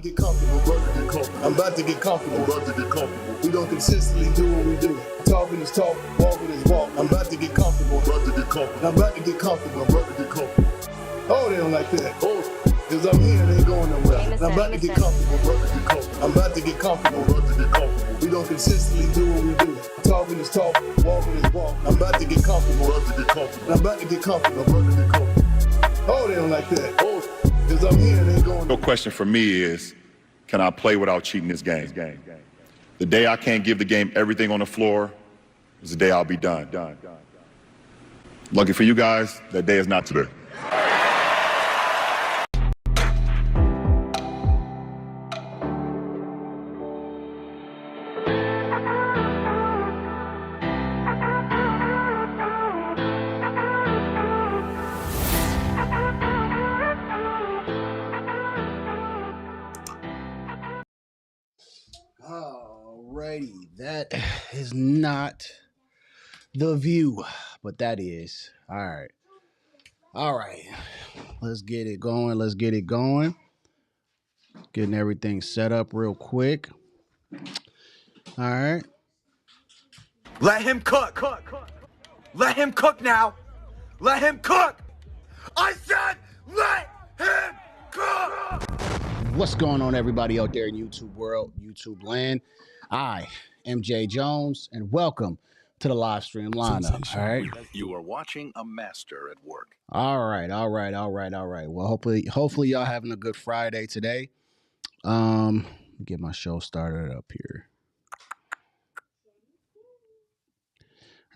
to get comfortable. I'm about to get comfortable. We don't consistently do what we do. Talking is talk, walking is walk. I'm about to get comfortable. I'm about to get comfortable. Oh, they don't like that. Cause I'm here and ain't going nowhere. I'm about to get comfortable. I'm about to get comfortable. We don't consistently do what we do. Talking is talk, walking is walk. I'm about to get comfortable. I'm about to get comfortable. Oh, they don't like that. Cause I'm here and ain't going nowhere. The question for me is, can I play without cheating this game? The day I can't give the game everything on the floor is the day I'll be done. Lucky for you guys, that day is not today. Alrighty, that is not the view, but that is. All right. Let's get it going. Getting everything set up real quick. All right. Let him cook. Let him cook now. Let him cook. I said let him cook. What's going on, everybody out there in YouTube world, YouTube land? I am Jay Jones, and welcome to the live stream lineup. All right. You are watching a master at work. All right. Well, hopefully y'all having a good Friday today. Get my show started up here.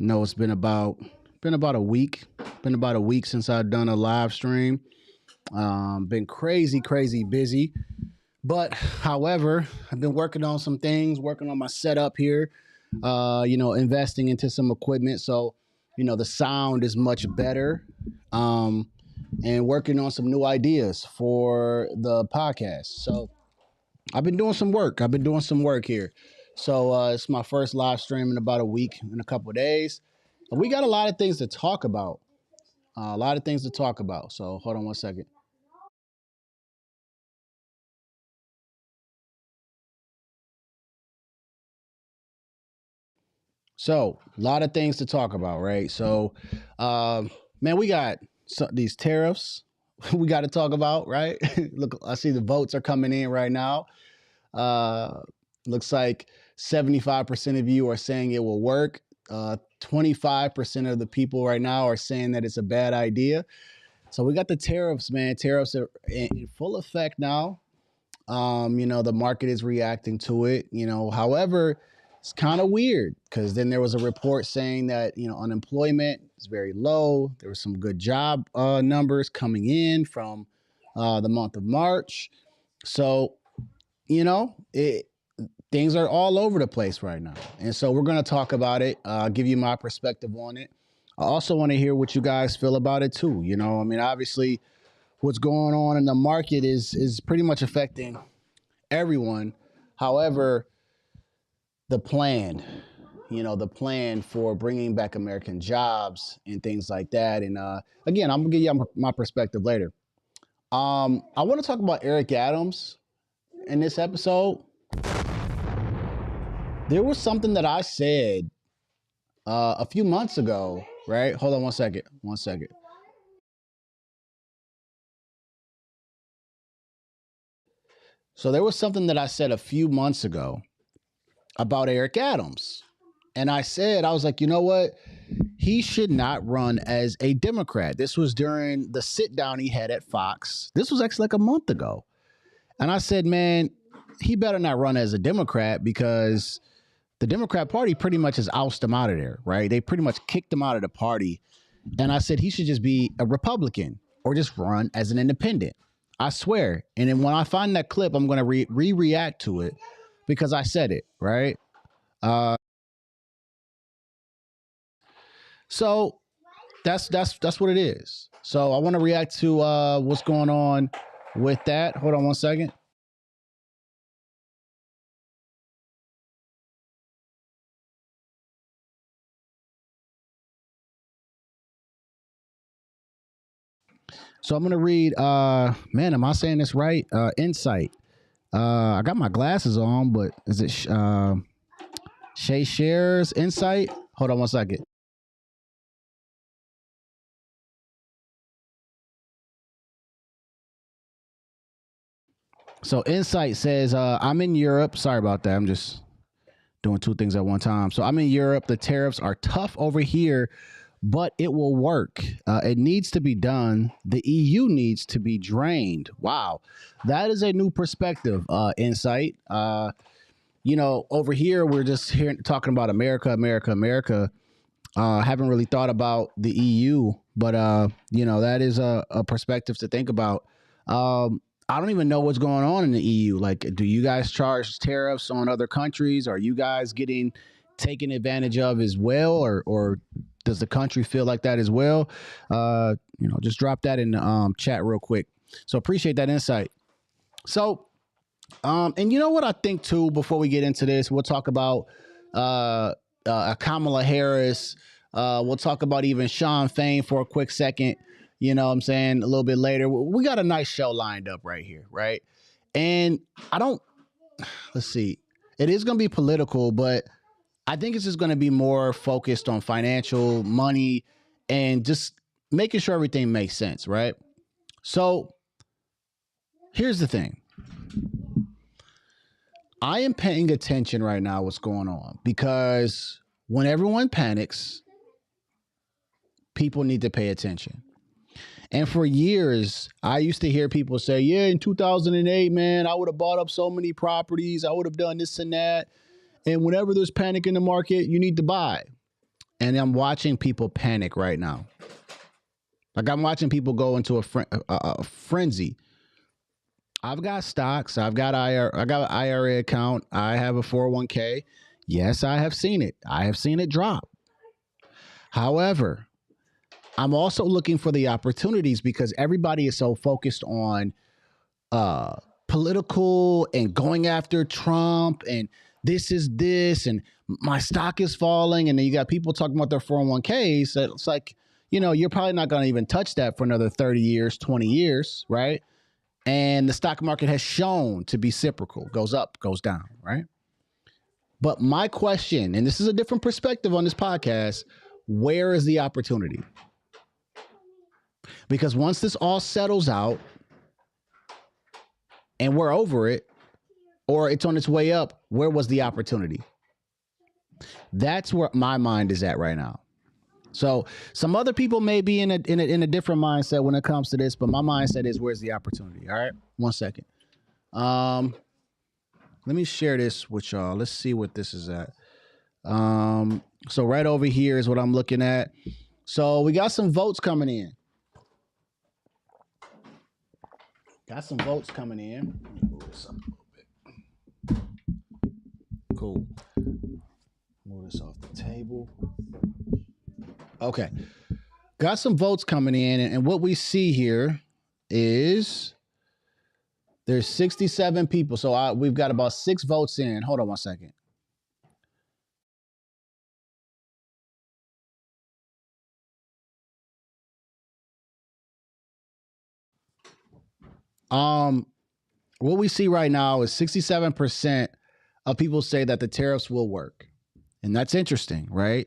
I know it's been about a week. Been about a week since I've done a live stream. Been crazy busy. But however, I've been working on some things, working on my setup here, investing into some equipment. So, the sound is much better. And working on some new ideas for the podcast. So I've been doing some work here. So it's my first live stream in about a week, in a couple of days. And we got a lot of things to talk about. So hold on one second. So a lot of things to talk about, right? So, man, we got these tariffs we got to talk about, right? Look, I see the votes are coming in right now. Looks like 75% of you are saying it will work. 25% of the people right now are saying that it's a bad idea. So we got the tariffs, man. Tariffs are in full effect now. The market is reacting to it. However, it's kind of weird because then there was a report saying that, unemployment is very low. There were some good job numbers coming in from the month of March. So, things are all over the place right now. And so we're going to talk about it, give you my perspective on it. I also want to hear what you guys feel about it too. Obviously what's going on in the market is pretty much affecting everyone. However, the plan for bringing back American jobs and things like that. And again, I'm gonna give you my perspective later. I want to talk about Eric Adams in this episode. There was something that I said a few months ago, right? Hold on one second. So there was something that I said a few months ago about Eric Adams. And I was like, you know what? He should not run as a Democrat. This was during the sit down he had at Fox. This was actually like a month ago. And I said, man, he better not run as a Democrat because the Democrat Party pretty much has ousted him out of there, right? They pretty much kicked him out of the party. And I said he should just be a Republican or just run as an independent. I swear. And then when I find that clip, I'm going to react to it because I said it, right? So that's what it is. So I want to react to what's going on with that. Hold on one second. So I'm going to read, man, am I saying this right? Insight. I got my glasses on, but is it Shay Shares Insight? Hold on one second. So Insight says, I'm in Europe. Sorry about that. I'm just doing two things at one time. So I'm in Europe. The tariffs are tough over here, but it will work. It needs to be done. The EU needs to be drained. Wow. That is a new perspective, Insight. Over here, we're just talking about America, America, America. Haven't really thought about the EU, but, that is a perspective to think about. I don't even know what's going on in the EU. Like, do you guys charge tariffs on other countries? Are you guys getting taken advantage of as well? Or does the country feel like that as well? Just drop that in the chat real quick. So appreciate that insight. So, and you know what I think too, before we get into this, we'll talk about Kamala Harris. We'll talk about even Sean Fain for a quick second. You know what I'm saying? A little bit later. We got a nice show lined up right here, right? And let's see. It is going to be political, but I think it's just going to be more focused on financial, money, and just making sure everything makes sense, right? So here's the thing. I am paying attention right now what's going on, because when everyone panics, people need to pay attention. And for years, I used to hear people say, yeah, in 2008, man, I would have bought up so many properties. I would have done this and that. And whenever there's panic in the market, you need to buy. And I'm watching people panic right now. Like, I'm watching people go into a frenzy. I've got stocks. I got an IRA account. I have a 401k. Yes, I have seen it. I have seen it drop. However, I'm also looking for the opportunities, because everybody is so focused on political and going after Trump and this is this and my stock is falling. And then you got people talking about their 401ks. So it's like, you're probably not going to even touch that for another 30 years, 20 years, right? And the stock market has shown to be cyclical, goes up, goes down, right? But my question, and this is a different perspective on this podcast, where is the opportunity? Because once this all settles out and we're over it, or it's on its way up, where was the opportunity? That's where my mind is at right now. So some other people may be in a different mindset when it comes to this, but my mindset is, where's the opportunity? All right, 1 second. Let me share this with y'all. Let's see what this is at. So right over here is what I'm looking at. So we got some votes coming in. Got some votes coming in. Let me move this up a little bit. Cool. Move this off the table. Okay. Got some votes coming in, and what we see here is there's 67 people. So we've got about 6 votes in. Hold on 1 second. What we see right now is 67% of people say that the tariffs will work. And that's interesting, right?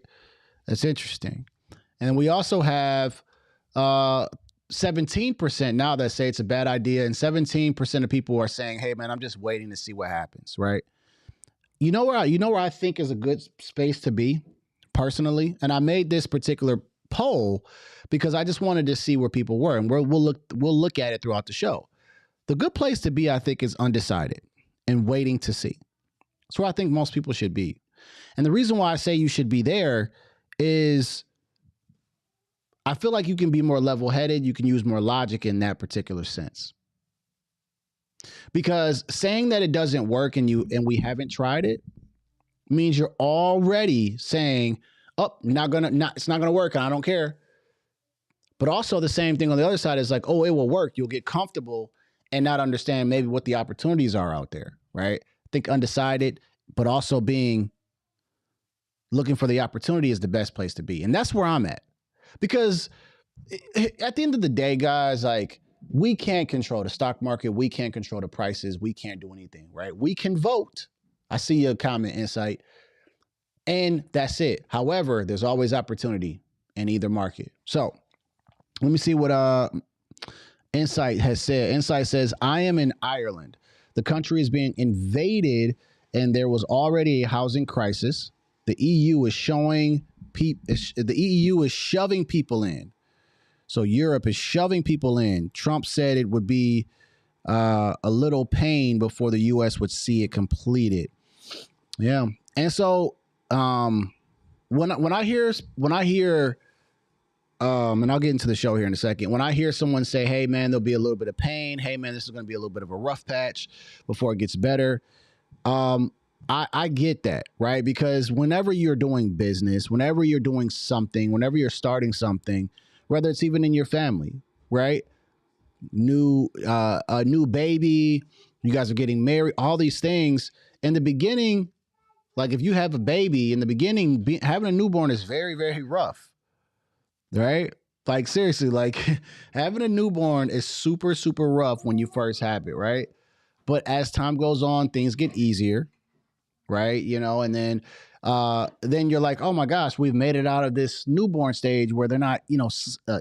That's interesting. And we also have 17% now that say it's a bad idea, and 17% of people are saying, hey, man, I'm just waiting to see what happens, right? You know where I think is a good space to be, personally? And I made this particular poll because I just wanted to see where people were, and we'll look at it throughout the show. The good place to be, I think, is undecided and waiting to see. That's where I think most people should be. And the reason why I say you should be there is I feel like you can be more level-headed. You can use more logic in that particular sense. Because saying that it doesn't work and we haven't tried it means you're already saying, oh, it's not gonna work, and I don't care. But also the same thing on the other side is like, oh, it will work. You'll get comfortable and not understand maybe what the opportunities are out there, right? I think undecided, but also looking for the opportunity is the best place to be. And that's where I'm at. Because at the end of the day, guys, like, we can't control the stock market. We can't control the prices. We can't do anything, right? We can vote. I see your comment, Insight. And that's it. However, there's always opportunity in either market. So let me see what Insight has said. Insight says, I am in Ireland. The country is being invaded and there was already a housing crisis. The EU is shoving people in. So Europe is shoving people in. Trump said it would be a little pain before the U.S. would see it completed. Yeah. And so when I hear and I'll get into the show here in a second. When I hear someone say, hey, man, there'll be a little bit of pain. Hey, man, this is going to be a little bit of a rough patch before it gets better. I get that, right? Because whenever you're doing business, whenever you're doing something, whenever you're starting something, whether it's even in your family, right? A new baby, you guys are getting married, all these things. In the beginning, like if you have a baby, in the beginning, having a newborn is very, very rough. Right? Like seriously, like having a newborn is super, super rough when you first have it, right? But as time goes on, things get easier, right? You know, and then you're like, oh my gosh, we've made it out of this newborn stage where they're not,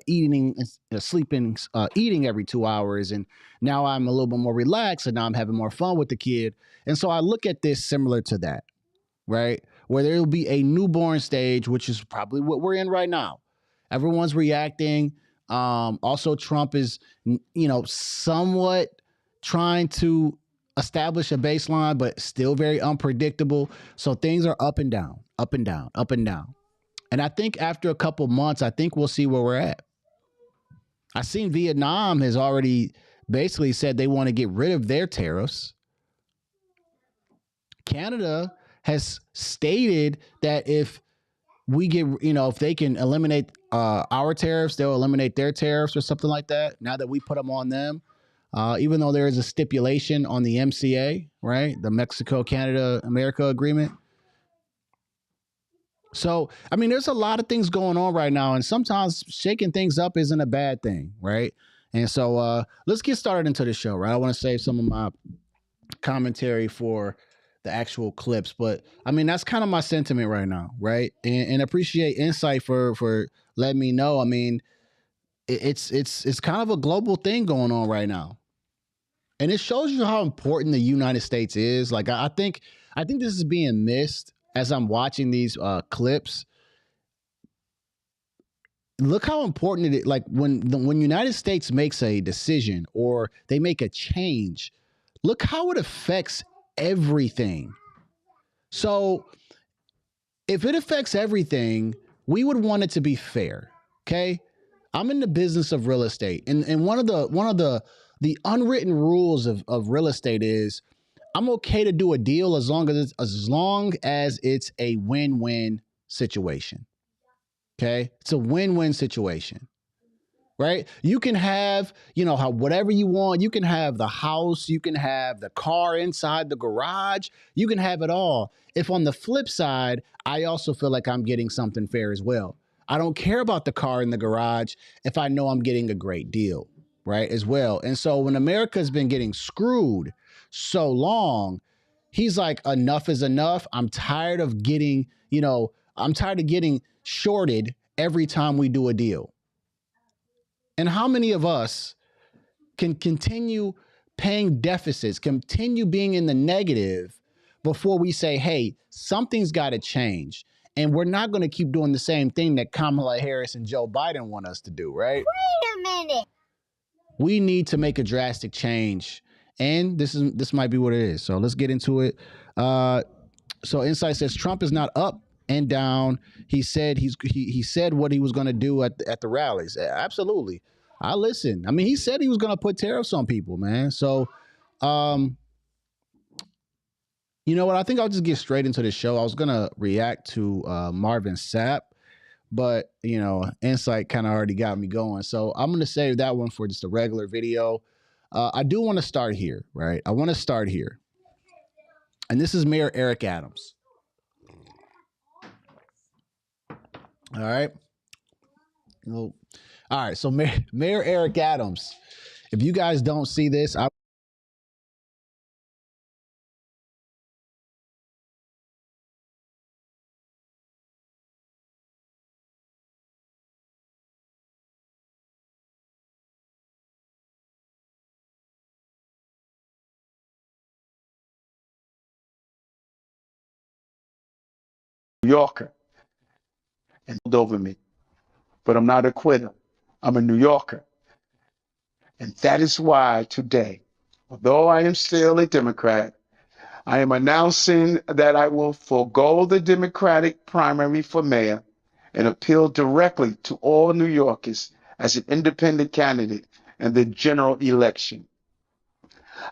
eating, sleeping, eating every 2 hours. And now I'm a little bit more relaxed and now I'm having more fun with the kid. And so I look at this similar to that, right? Where there will be a newborn stage, which is probably what we're in right now. Everyone's reacting. Also, Trump is, somewhat trying to establish a baseline, but still very unpredictable. So things are up and down, up and down, up and down. And I think after a couple months, I think we'll see where we're at. I seen Vietnam has already basically said they want to get rid of their tariffs. Canada has stated that if we get, if they can eliminate our tariffs, they'll eliminate their tariffs or something like that. Now that we put them on them, even though there is a stipulation on the MCA, right? The Mexico, Canada, America agreement. So, I mean, there's a lot of things going on right now, and sometimes shaking things up isn't a bad thing, right? And so let's get started into the show, right? I want to save some of my commentary for the actual clips, but I mean, that's kind of my sentiment right now, right? And appreciate Insight for letting me know. I mean, it's kind of a global thing going on right now, and it shows you how important the United States is. Like I think this is being missed as I'm watching these clips. Look how important it is. Like when United States makes a decision or they make a change, look how it affects everything. So if it affects everything, we would want it to be fair. Okay. I'm in the business of real estate. And one of the unwritten rules of real estate is I'm okay to do a deal as long as it's a win-win situation. Okay. It's a win-win situation. Right? You can have, how whatever you want. You can have the house, you can have the car inside the garage, you can have it all. If on the flip side, I also feel like I'm getting something fair as well. I don't care about the car in the garage if I know I'm getting a great deal, right? As well. And so when America's been getting screwed so long, he's like, enough is enough. I'm tired of getting shorted every time we do a deal. And how many of us can continue paying deficits, continue being in the negative before we say, hey, something's got to change. And we're not going to keep doing the same thing that Kamala Harris and Joe Biden want us to do, right? Wait a minute. We need to make a drastic change. And this might be what it is. So let's get into it. So Insight says Trump is not up and down. He said he said what he was going to do at the rallies. Absolutely. I listen. I mean, he said he was going to put tariffs on people, man. So, you know what? I think I'll just get straight into the show. I was going to react to Marvin Sapp, but, Insight kind of already got me going. So I'm going to save that one for just a regular video. I do want to start here, right? I want to start here. And this is Mayor Eric Adams. All right. Well, all right. So Mayor Eric Adams, If you guys don't see this, New Yorker and over me, but I'm not a quitter. I'm a New Yorker. And that is why today, although I am still a Democrat, I am announcing that I will forego the Democratic primary for mayor and appeal directly to all New Yorkers as an independent candidate in the general election.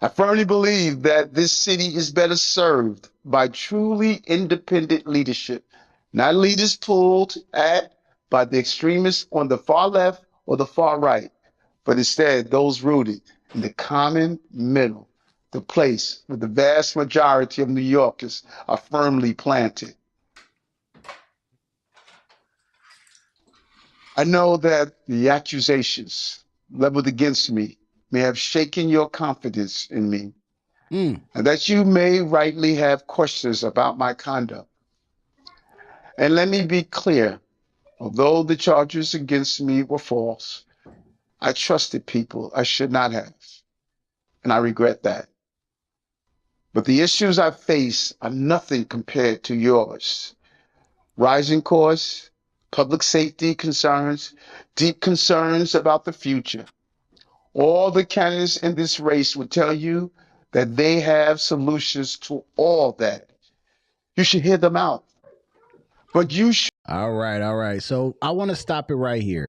I firmly believe that this city is better served by truly independent leadership, not leaders pulled at by the extremists on the far left or the far right, but instead those rooted in the common middle, the place where the vast majority of New Yorkers are firmly planted. I know that the accusations leveled against me may have shaken your confidence in me, and that you may rightly have questions about my conduct. And let me be clear, although the charges against me were false, I trusted people I should not have, and I regret that. But the issues I face are nothing compared to yours. Rising costs, public safety concerns, deep concerns about the future. All the candidates in this race would tell you that they have solutions to all that. You should hear them out. But you should. all right. So I want to stop it right here.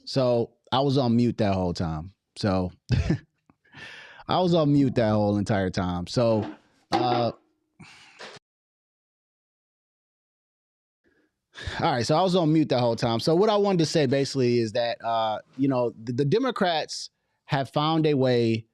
So I was on mute that whole time. So I was on mute that whole entire time. So all right, so I was on mute that whole time. So what I wanted to say basically is that the Democrats have found a way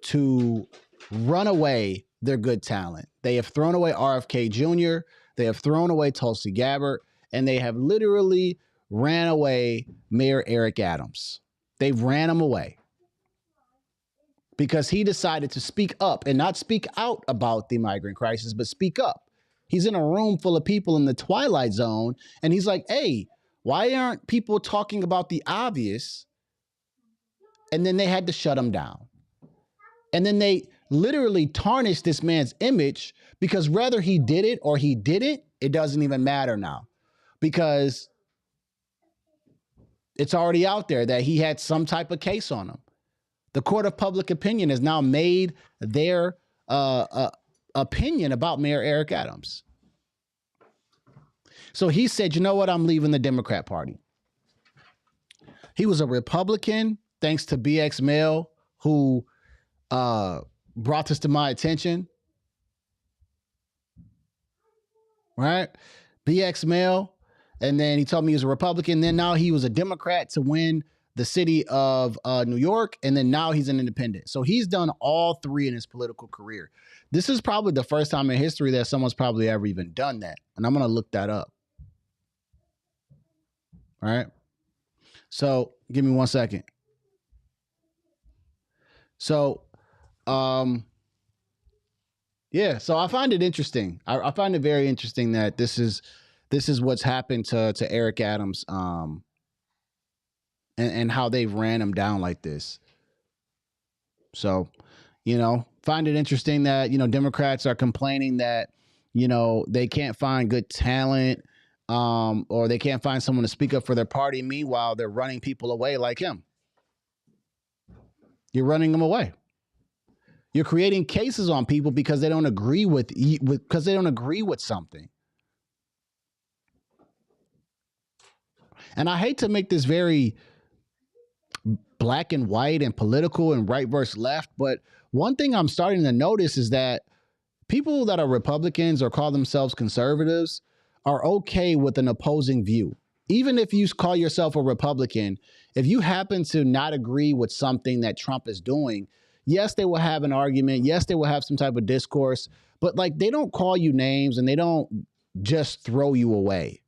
to run away their good talent. They have thrown away RFK Jr., they have thrown away Tulsi Gabbard, and they have literally ran away Mayor Eric Adams. They've ran him away because he decided to speak up and not speak out about the migrant crisis, but speak up. He's in a room full of people in the Twilight Zone, and he's like, hey, why aren't people talking about the obvious? And then they had to shut him down. And then they literally tarnished this man's image because whether he did it or he didn't, it doesn't even matter now because it's already out there that he had some type of case on him. The court of public opinion has now made their opinion about Mayor Eric Adams. So he said, you know what? I'm leaving the Democrat Party. He was a Republican, thanks to BX Mail, who brought this to my attention. Right? BX Mail. And then he told me he was a Republican. Then now he was a Democrat to win the city of New York. And then now he's an independent. So he's done all three in his political career. This is probably the first time in history that someone's probably ever even done that. And I'm going to look that up. All right. So give me 1 second. So, yeah, so I find it interesting. I find it very interesting that this is what's happened to Eric Adams, and how they've ran him down like this. So, find it interesting that, Democrats are complaining that, they can't find good talent, or they can't find someone to speak up for their party. Meanwhile, they're running people away like him. You're running them away. You're creating cases on people because they don't agree with something. And I hate to make this very black and white and political and right versus left, but one thing I'm starting to notice is that people that are Republicans or call themselves conservatives are okay with an opposing view. Even if you call yourself a Republican, if you happen to not agree with something that Trump is doing, yes, they will have an argument. Yes, they will have some type of discourse, but they don't call you names and they don't just throw you away.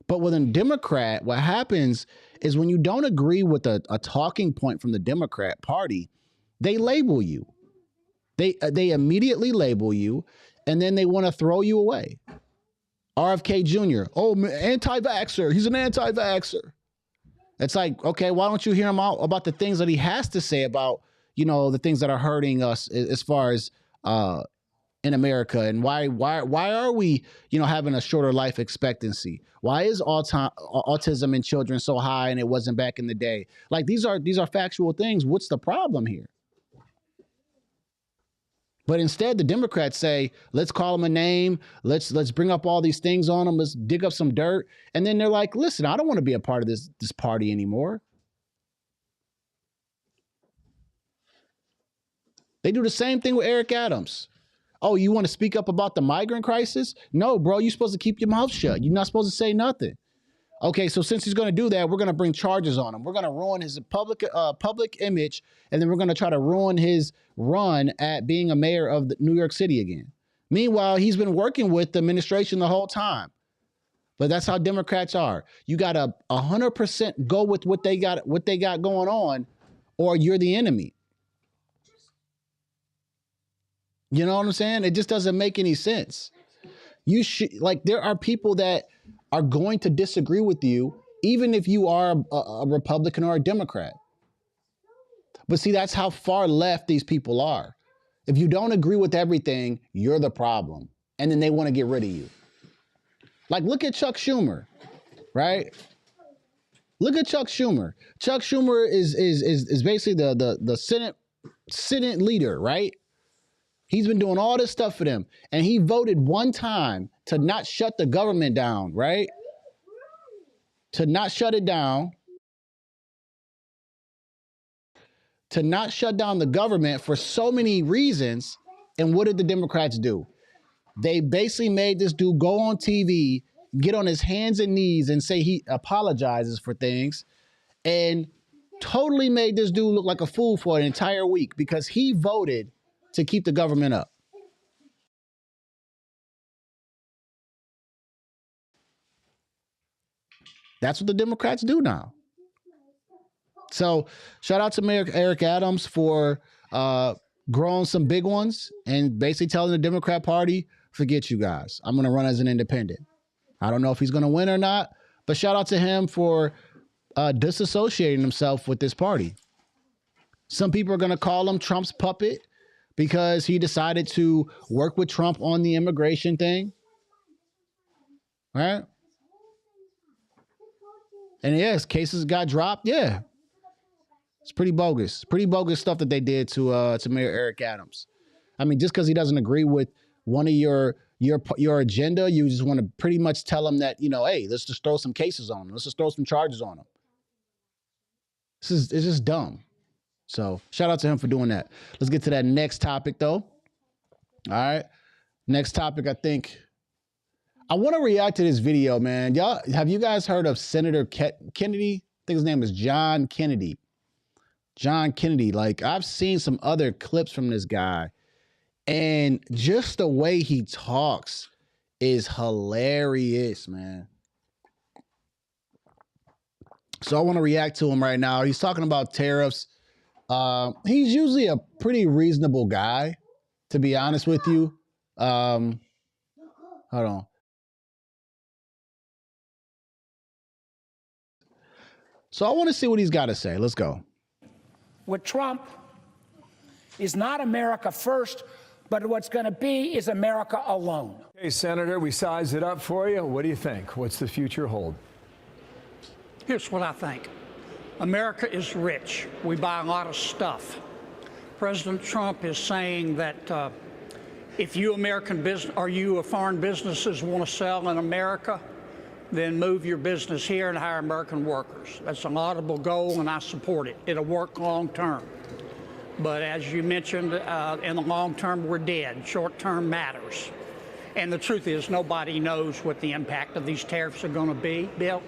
But with a Democrat, what happens is when you don't agree with a talking point from the Democrat Party, they label you. They immediately label you, and then they want to throw you away. RFK Jr., anti-vaxxer. He's an anti-vaxxer. It's like, okay, why don't you hear him out about the things that he has to say about, the things that are hurting us as far as in America, and why are we, having a shorter life expectancy? Why is autism in children so high and it wasn't back in the day? These are factual things. What's the problem here? But instead, the Democrats say, let's call him a name. Let's bring up all these things on him. Let's dig up some dirt. And then they're like, listen, I don't want to be a part of this party anymore. They do the same thing with Eric Adams. Oh, you want to speak up about the migrant crisis? No, bro, you're supposed to keep your mouth shut. You're not supposed to say nothing. Okay, so since he's going to do that, we're going to bring charges on him. We're going to ruin his public image, and then we're going to try to ruin his run at being a mayor of New York City again. Meanwhile, he's been working with the administration the whole time. But that's how Democrats are. You got to 100% go with what they got going on, or you're the enemy. You know what I'm saying? It just doesn't make any sense. You should, there are people that are going to disagree with you, even if you are a Republican or a Democrat. But see, that's how far left these people are. If you don't agree with everything, you're the problem. And then they want to get rid of you. Look at Chuck Schumer, right? Look at Chuck Schumer. Chuck Schumer is basically the Senate leader, right? He's been doing all this stuff for them. And he voted one time to not shut the government down, right? To not shut it down. To not shut down the government for so many reasons. And what did the Democrats do? They basically made this dude go on TV, get on his hands and knees and say he apologizes for things. And totally made this dude look like a fool for an entire week because he voted to keep the government up. That's what the Democrats do now. So shout out to Mayor Eric Adams for growing some big ones and basically telling the Democrat Party, forget you guys. I'm going to run as an independent. I don't know if he's going to win or not, but shout out to him for disassociating himself with this party. Some people are going to call him Trump's puppet because he decided to work with Trump on the immigration thing. Right? And yes, cases got dropped. Yeah. It's pretty bogus. Pretty bogus stuff that they did to Mayor Eric Adams. I mean, just because he doesn't agree with one of your agenda, you just want to pretty much tell him that, you know, hey, let's just throw some cases on him. Let's just throw some charges on him. It's just dumb. So shout out to him for doing that. Let's get to that next topic, though. All right. Next topic, I think. I want to react to this video, man. Y'all, have you guys heard of Senator Kennedy? I think his name is John Kennedy. John Kennedy. Like, I've seen some other clips from this guy, and just the way he talks is hilarious, man. So I want to react to him right now. He's talking about tariffs. He's usually a pretty reasonable guy, to be honest with you. Hold on. So I want to see what he's got to say. Let's go. With Trump is not America first, but what's going to be is America alone. Hey, Senator, we sized it up for you. What do you think? What's the future hold? Here's what I think. America is rich. We buy a lot of stuff. President Trump is saying that if you American business or you foreign businesses want to sell in America, then move your business here and hire American workers. That's a laudable goal, and I support it. It'll work long term. But as you mentioned, in the long term, we're dead. Short term matters. And the truth is, nobody knows what the impact of these tariffs are going to be, Bill.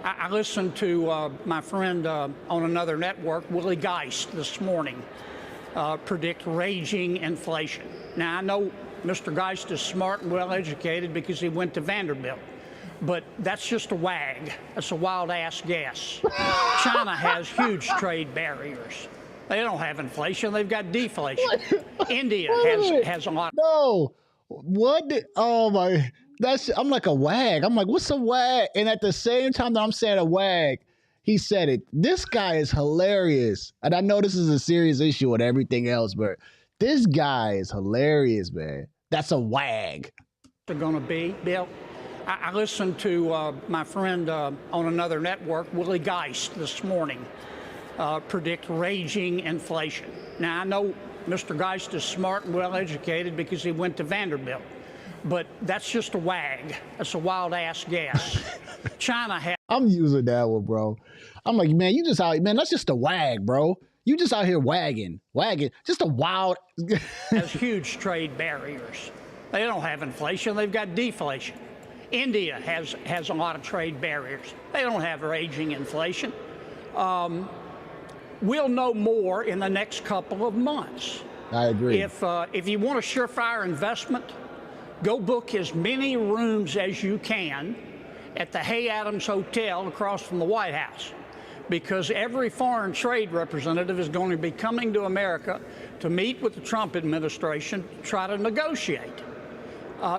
I listened to my friend on another network, Willie Geist, this morning, predict raging inflation. Now, I know Mr. Geist is smart and well-educated because he went to Vanderbilt. But that's just a wag. That's a wild-ass guess. China has huge trade barriers. They don't have inflation. They've got deflation. India has a lot. No. What? Oh, my. I'm like a wag. I'm like, what's a wag? And at the same time that I'm saying a wag, he said it. This guy is hilarious. And I know this is a serious issue and everything else, but this guy is hilarious, man. That's a wag. They're going to be, Bill. I listened to my friend on another network, Willie Geist, this morning, predict raging inflation. Now, I know Mr. Geist is smart and well-educated because he went to Vanderbilt. But that's just a wag. That's a wild-ass guess. China has... I'm using that one, bro. I'm like, man, you just out... Man, that's just a wag, bro. You just out here wagging. Just a wild... has huge trade barriers. They don't have inflation. They've got deflation. India has a lot of trade barriers. They don't have raging inflation. We'll know more in the next couple of months. I agree. If you want a surefire investment, go book as many rooms as you can at the Hay Adams Hotel across from the White House, because every foreign trade representative is going to be coming to America to meet with the Trump administration to try to negotiate.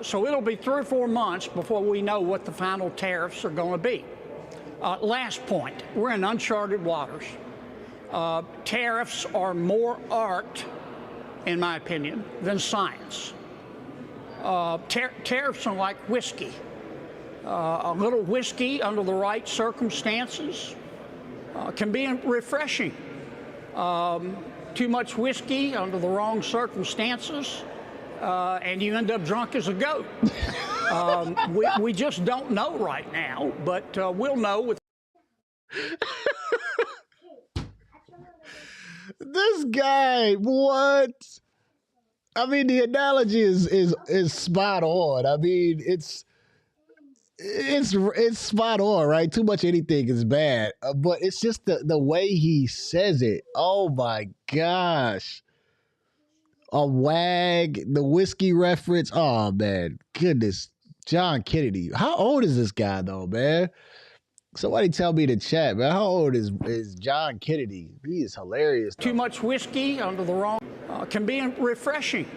So it'll be 3 or 4 months before we know what the final tariffs are going to be. Last point, we're in uncharted waters. Tariffs are more art, in my opinion, than science. Tariffs are like whiskey. A little whiskey under the right circumstances can be refreshing. Too much whiskey under the wrong circumstances, and you end up drunk as a goat. We just don't know right now, but we'll know with. This guy, what? I mean, the analogy is spot on. I mean, it's spot on, right? Too much anything is bad, but it's just the way he says it. Oh my gosh, a wag, the whiskey reference. Oh man, goodness, John Kennedy. How old is this guy though, man? Somebody tell me in the chat, man. How old is John Kennedy? He is hilarious. Too much whiskey under the wrong can be refreshing.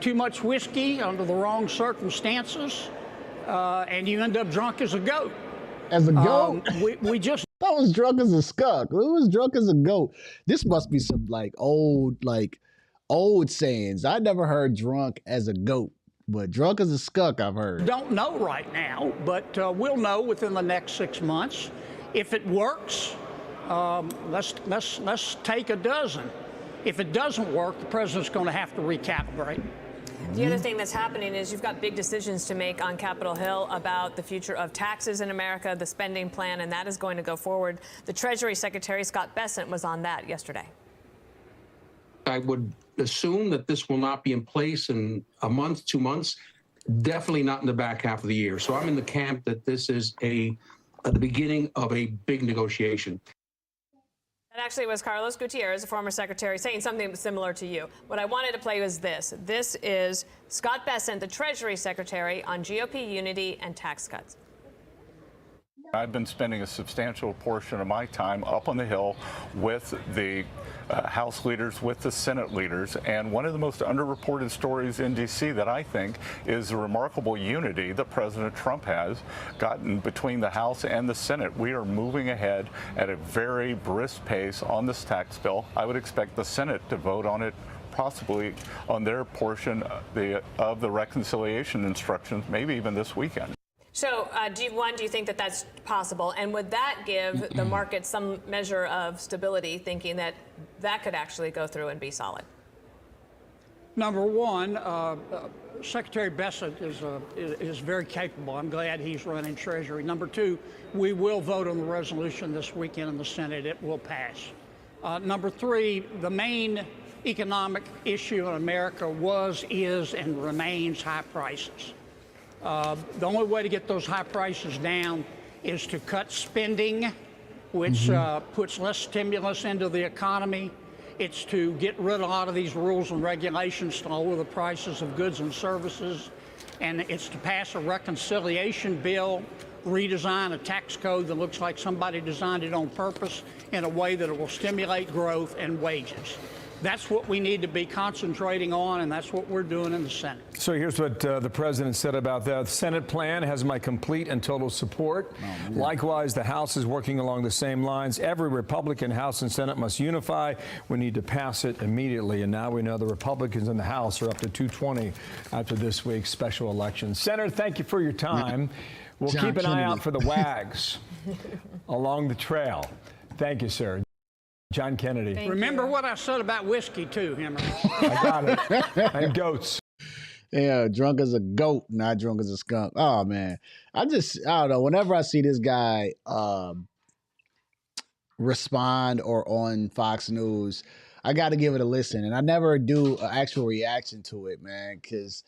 Too much whiskey under the wrong circumstances, and you end up drunk as a goat. As a goat? We just. I was drunk as a skunk. Who was drunk as a goat? This must be some old sayings. I never heard drunk as a goat, but drunk as a skunk I've heard. Don't know right now, but we'll know within the next 6 months. If it works, let's take a dozen. If it doesn't work, the president's going to have to recalibrate. The other thing that's happening is you've got big decisions to make on Capitol Hill about the future of taxes in America, the spending plan, and that is going to go forward. The Treasury Secretary, Scott Bessent, was on that yesterday. I would assume that this will not be in place in a month, 2 months, definitely not in the back half of the year. So I'm in the camp that this is the beginning of a big negotiation. That actually was Carlos Gutierrez, a former secretary, saying something similar to you. What I wanted to play was this. This is Scott Bessent, the Treasury Secretary, on GOP unity and tax cuts. I've been spending a substantial portion of my time up on the Hill with the House leaders, with the Senate leaders, and one of the most underreported stories in D.C. that I think is the remarkable unity that President Trump has gotten between the House and the Senate. We are moving ahead at a very brisk pace on this tax bill. I would expect the Senate to vote on it, possibly on their portion of the reconciliation instructions, maybe even this weekend. So, do you think that that's possible? And would that give the market some measure of stability, thinking that that could actually go through and be solid? Number one, Secretary Bessent is very capable. I'm glad he's running Treasury. Number two, we will vote on the resolution this weekend in the Senate. It will pass. Number three, the main economic issue in America was, is, and remains high prices. The only way to get those high prices down is to cut spending, which puts less stimulus into the economy. It's to get rid of a lot of these rules and regulations to lower the prices of goods and services. And it's to pass a reconciliation bill, redesign a tax code that looks like somebody designed it on purpose in a way that it will stimulate growth and wages. That's what we need to be concentrating on, and that's what we're doing in the Senate. So here's what the president said about that. The Senate plan has my complete and total support. Likewise, the House is working along the same lines. Every Republican House and Senate must unify. We need to pass it immediately. And now we know the Republicans in the House are up to 220 after this week's special election. Senator, thank you for your time. We'll keep an eye out for the wags along the trail. Thank you, sir. John Kennedy. Remember what I said about whiskey, too, Hemmer. I got it. And goats. Yeah, drunk as a goat, not drunk as a skunk. Oh, man. I don't know. Whenever I see this guy respond or on Fox News, I got to give it a listen. And I never do an actual reaction to it, man, because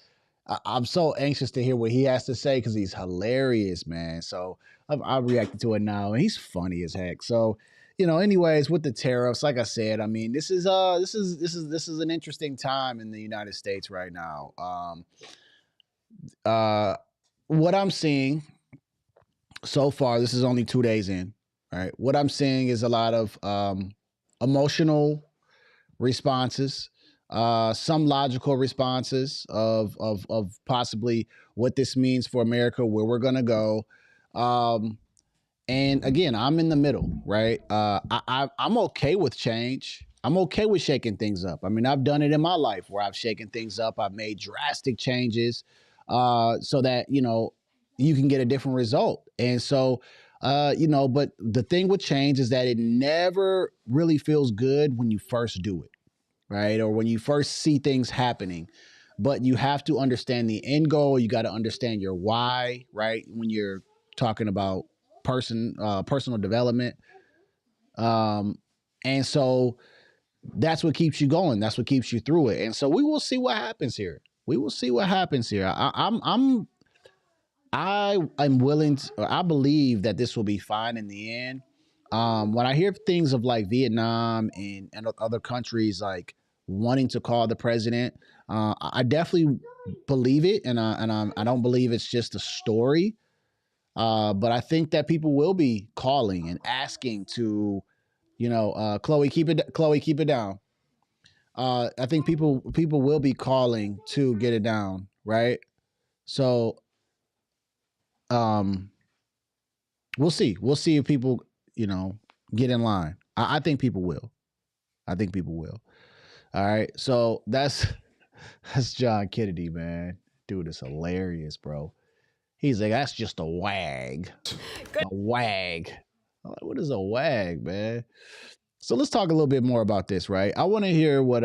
I'm so anxious to hear what he has to say because he's hilarious, man. So I'm reacting to it now. And he's funny as heck. So, anyways, with the tariffs, like I said, I mean, this is an interesting time in the United States right now. What I'm seeing so far, this is only 2 days in, right? What I'm seeing is a lot of emotional responses, some logical responses of possibly what this means for America, where we're gonna go. And again, I'm in the middle, right? I'm okay with change. I'm okay with shaking things up. I mean, I've done it in my life where I've shaken things up. I've made drastic changes so that, you can get a different result. And so, but the thing with change is that it never really feels good when you first do it, right? Or when you first see things happening. But you have to understand the end goal. You got to understand your why, right? When you're talking about personal development. And so that's what keeps you going. That's what keeps you through it. And so we will see what happens here. We will see what happens here. I'm willing to, or I believe that this will be fine in the end. When I hear things of like Vietnam and other countries like wanting to call the president, I definitely believe it, and I don't believe it's just a story. But I think that people will be calling and asking to, Chloe, keep it down. I think people will be calling to get it down, right? So, um, we'll see. We'll see if people, get in line. I think people will. I think people will. All right. So that's John Kennedy, man. Dude is hilarious, bro. He's like, that's just a wag. A wag. I'm like, what is a wag, man? So let's talk a little bit more about this, right? I want to hear what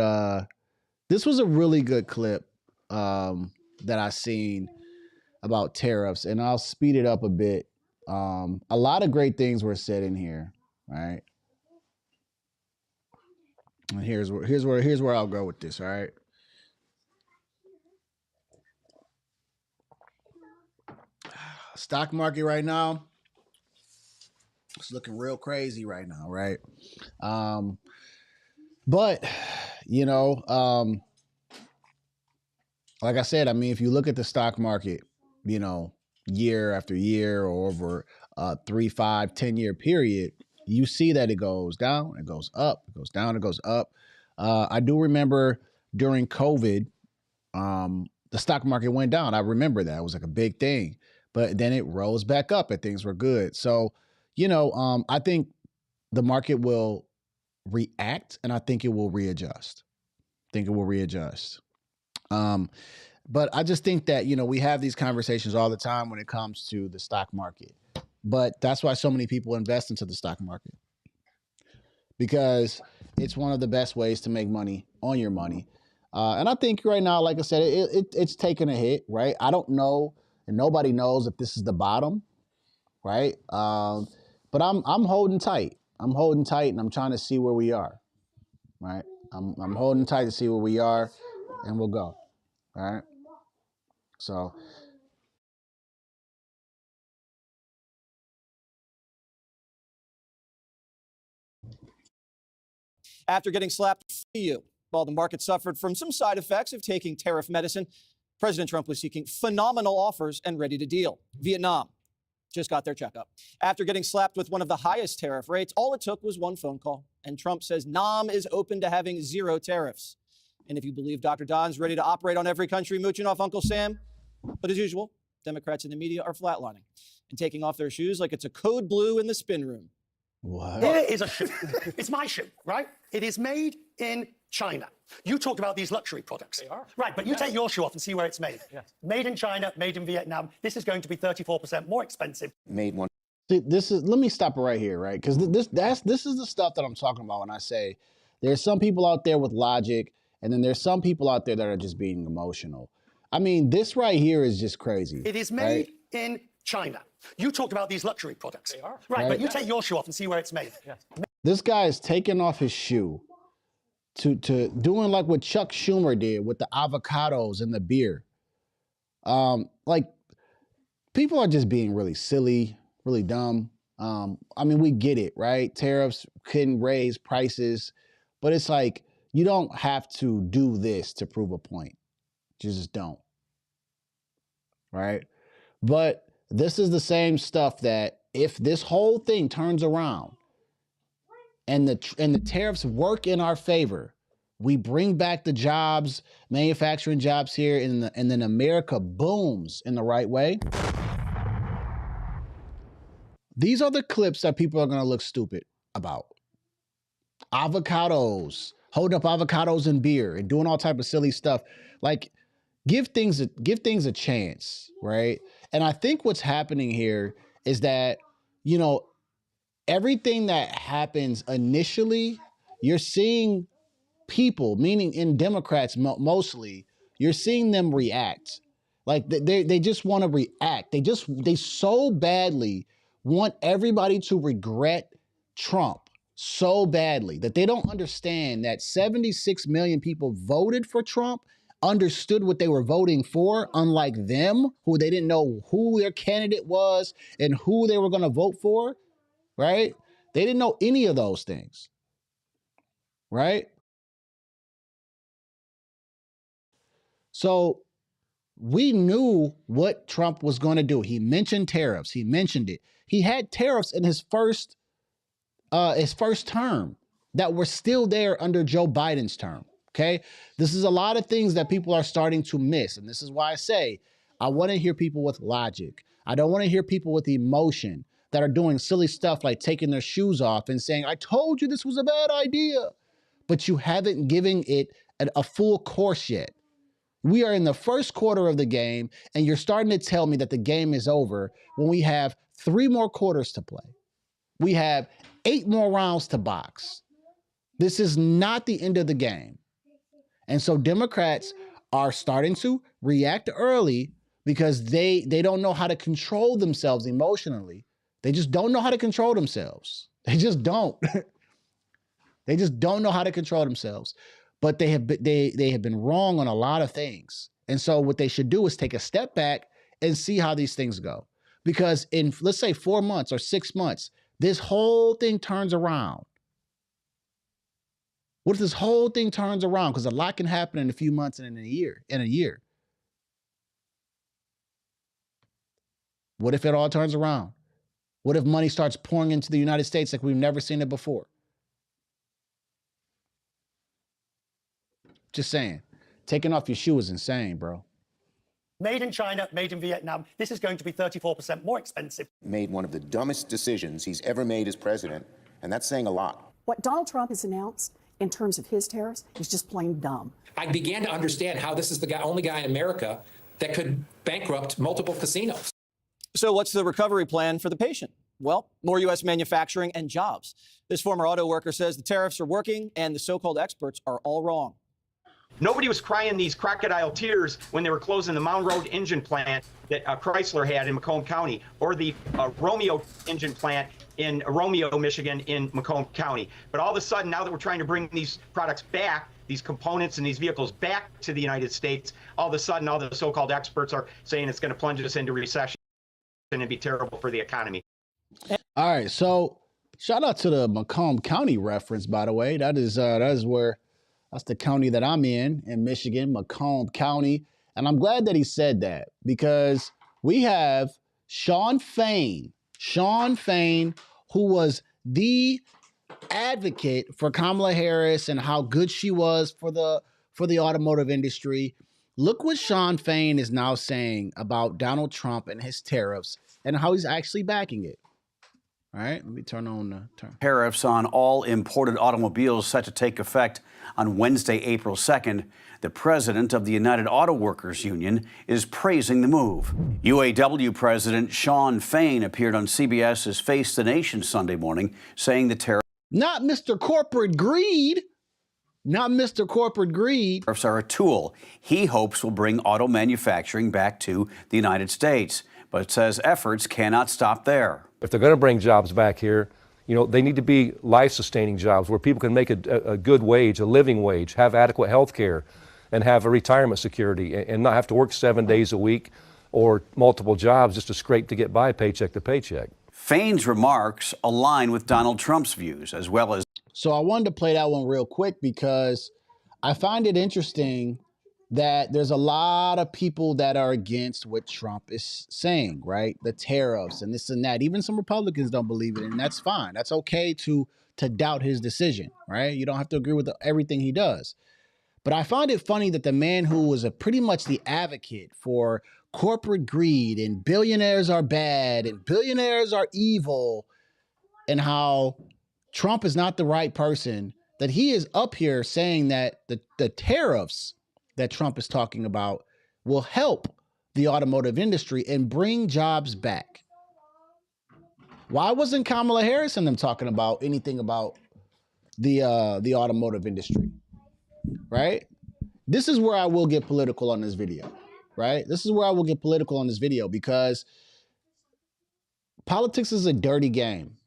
this was a really good clip that I seen about tariffs, and I'll speed it up a bit. A lot of great things were said in here, right? And here's where I'll go with this, all right? Stock market right now, it's looking real crazy right now, right? But like I said, I mean, if you look at the stock market, year after year or over a 3, 5, 10-year period, you see that it goes down, it goes up, it goes down, it goes up. I do remember during COVID, the stock market went down. I remember that. It was like a big thing. But then it rose back up and things were good. So, I think the market will react, and I think it will readjust. But I just think that, we have these conversations all the time when it comes to the stock market. But that's why so many people invest into the stock market, because it's one of the best ways to make money on your money. And I think right now, like I said, it's taking a hit, right? I don't know, and nobody knows if this is the bottom, right? But I'm holding tight. I'm holding tight, and I'm trying to see where we are, right? I'm holding tight to see where we are, and we'll go, all right? So. After getting slapped for you, while the market suffered from some side effects of taking tariff medicine, President Trump was seeking phenomenal offers and ready to deal. Vietnam just got their checkup. After getting slapped with one of the highest tariff rates, all it took was one phone call. And Trump says Nam is open to having 0 tariffs. And if you believe Dr. Don's ready to operate on every country mooching off Uncle Sam, but as usual, Democrats in the media are flatlining and taking off their shoes like it's a code blue in the spin room. What? Here is a shoe. It's my shoe, right? It is made in China. You talked about these luxury products. They are. Right, but you take your shoe off and see where it's made. Yes. Made in China, made in Vietnam. This is going to be 34% more expensive. Made one. Let me stop it right here, right? Because this is the stuff that I'm talking about when I say there's some people out there with logic, and then there's some people out there that are just being emotional. I mean, this right here is just crazy. It is made in China. You talked about these luxury products. They are. Right, but you take your shoe off and see where it's made. Yes. This guy is taking off his shoe to doing like what Chuck Schumer did with the avocados and the beer. Like, people are just being really silly, really dumb. I mean, we get it, right? Tariffs can raise prices, but it's like, you don't have to do this to prove a point. You just don't, right? But this is the same stuff that if this whole thing turns around and the tariffs work in our favor, we bring back the jobs, manufacturing jobs here, and then America booms in the right way. These are the clips that people are going to look stupid about. Avocados, holding up avocados and beer and doing all type of silly stuff. Like, give things a chance, right? And I think what's happening here is that, everything that happens initially, you're seeing people, meaning in Democrats mostly, you're seeing them react. Like they just want to react. They so badly want everybody to regret Trump so badly that they don't understand that 76 million people voted for Trump understood what they were voting for, unlike them, who they didn't know who their candidate was and who they were going to vote for, right? They didn't know any of those things, right? So we knew what Trump was going to do. He mentioned tariffs. He mentioned it. He had tariffs in his first term that were still there under Joe Biden's term. Okay, this is a lot of things that people are starting to miss, and this is why I say I want to hear people with logic. I don't want to hear people with emotion that are doing silly stuff like taking their shoes off and saying, "I told you this was a bad idea," but you haven't given it a full course yet. We are in the first quarter of the game, and you're starting to tell me that the game is over when we have 3 more quarters to play. We have 8 more rounds to box. This is not the end of the game. And so Democrats are starting to react early because they don't know how to control themselves emotionally. They just don't know how to control themselves. They just don't. They just don't know how to control themselves. But they have been wrong on a lot of things. And so what they should do is take a step back and see how these things go. Because in, let's say, 4 months or 6 months, this whole thing turns around. What if this whole thing turns around? Because a lot can happen in a few months and in a year. What if it all turns around? What if money starts pouring into the United States like we've never seen it before? Just saying. Taking off your shoe is insane, bro. Made in China, made in Vietnam. This is going to be 34% more expensive. Made one of the dumbest decisions he's ever made as president, and that's saying a lot. What Donald Trump has announced in terms of his tariffs is just plain dumb. I began to understand how this is the only guy in America that could bankrupt multiple casinos. So what's the recovery plan for the patient? Well, more U.S. manufacturing and jobs. This former auto worker says the tariffs are working and the so-called experts are all wrong. Nobody was crying these crocodile tears when they were closing the Mound Road engine plant that Chrysler had in Macomb County, or the Romeo engine plant in Romeo, Michigan, in Macomb County. But all of a sudden, now that we're trying to bring these products back, these components and these vehicles back to the United States, all of a sudden, all the so-called experts are saying it's going to plunge us into recession and be terrible for the economy. All right, so shout out to the Macomb County reference, by the way. That is that's the county that I'm in Michigan, Macomb County. And I'm glad that he said that, because we have Shawn Fain, who was the advocate for Kamala Harris and how good she was for the automotive industry. Look what Shawn Fain is now saying about Donald Trump and his tariffs and how he's actually backing it. All right, let me turn on the Tariffs on all imported automobiles set to take effect on Wednesday, April 2nd. The president of the United Auto Workers Union is praising the move. UAW President Shawn Fain appeared on CBS's Face the Nation Sunday morning, saying the tariffs... Not Mr. Corporate Greed. Not Mr. Corporate Greed. Tariffs are a tool he hopes will bring auto manufacturing back to the United States, but says efforts cannot stop there. If they're going to bring jobs back here, you know, they need to be life-sustaining jobs where people can make a good wage, a living wage, have adequate health care, and have a retirement security, and not have to work 7 days a week or multiple jobs just to scrape to get by paycheck to paycheck. Fain's remarks align with Donald Trump's views, as well as... So I wanted to play that one real quick because I find it interesting that there's a lot of people that are against what Trump is saying, right? The tariffs and this and that. Even some Republicans don't believe it, and that's fine. That's okay to doubt his decision, right? You don't have to agree with everything he does. But I find it funny that the man who was pretty much the advocate for corporate greed and billionaires are bad and billionaires are evil and how Trump is not the right person, that he is up here saying that the tariffs that Trump is talking about will help the automotive industry and bring jobs back. Why wasn't Kamala Harris and them talking about anything about the automotive industry, right? This is where I will get political on this video, right? This is where I will get political on this video because politics is a dirty game.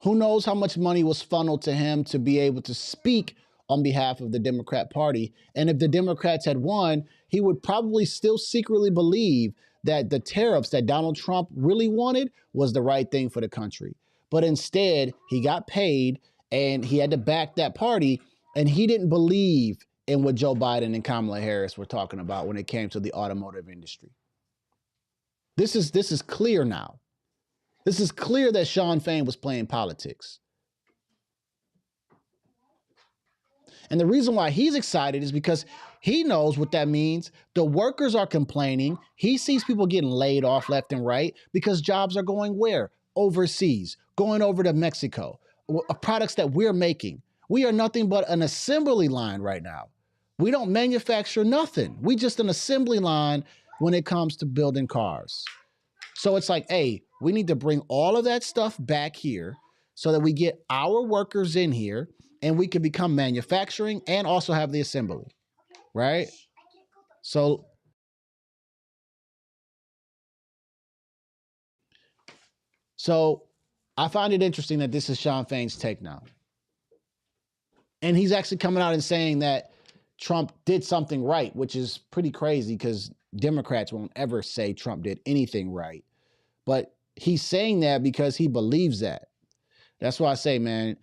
Who knows how much money was funneled to him to be able to speak on behalf of the Democrat Party. And if the Democrats had won, he would probably still secretly believe that the tariffs that Donald Trump really wanted was the right thing for the country. But instead, he got paid and he had to back that party, and he didn't believe in what Joe Biden and Kamala Harris were talking about when it came to the automotive industry. This is clear now. This is clear that Sean Fain was playing politics. And the reason why he's excited is because he knows what that means. The workers are complaining. He sees people getting laid off left and right because jobs are going where? Overseas, going over to Mexico. Products that we're making. We are nothing but an assembly line right now. We don't manufacture nothing. We just an assembly line when it comes to building cars. So it's like, hey, we need to bring all of that stuff back here so that we get our workers in here and we can become manufacturing and also have the assembly, right? So I find it interesting that this is Sean Fain's take now. And he's actually coming out and saying that Trump did something right, which is pretty crazy because Democrats won't ever say Trump did anything right. But he's saying that because he believes that. That's why I say, man,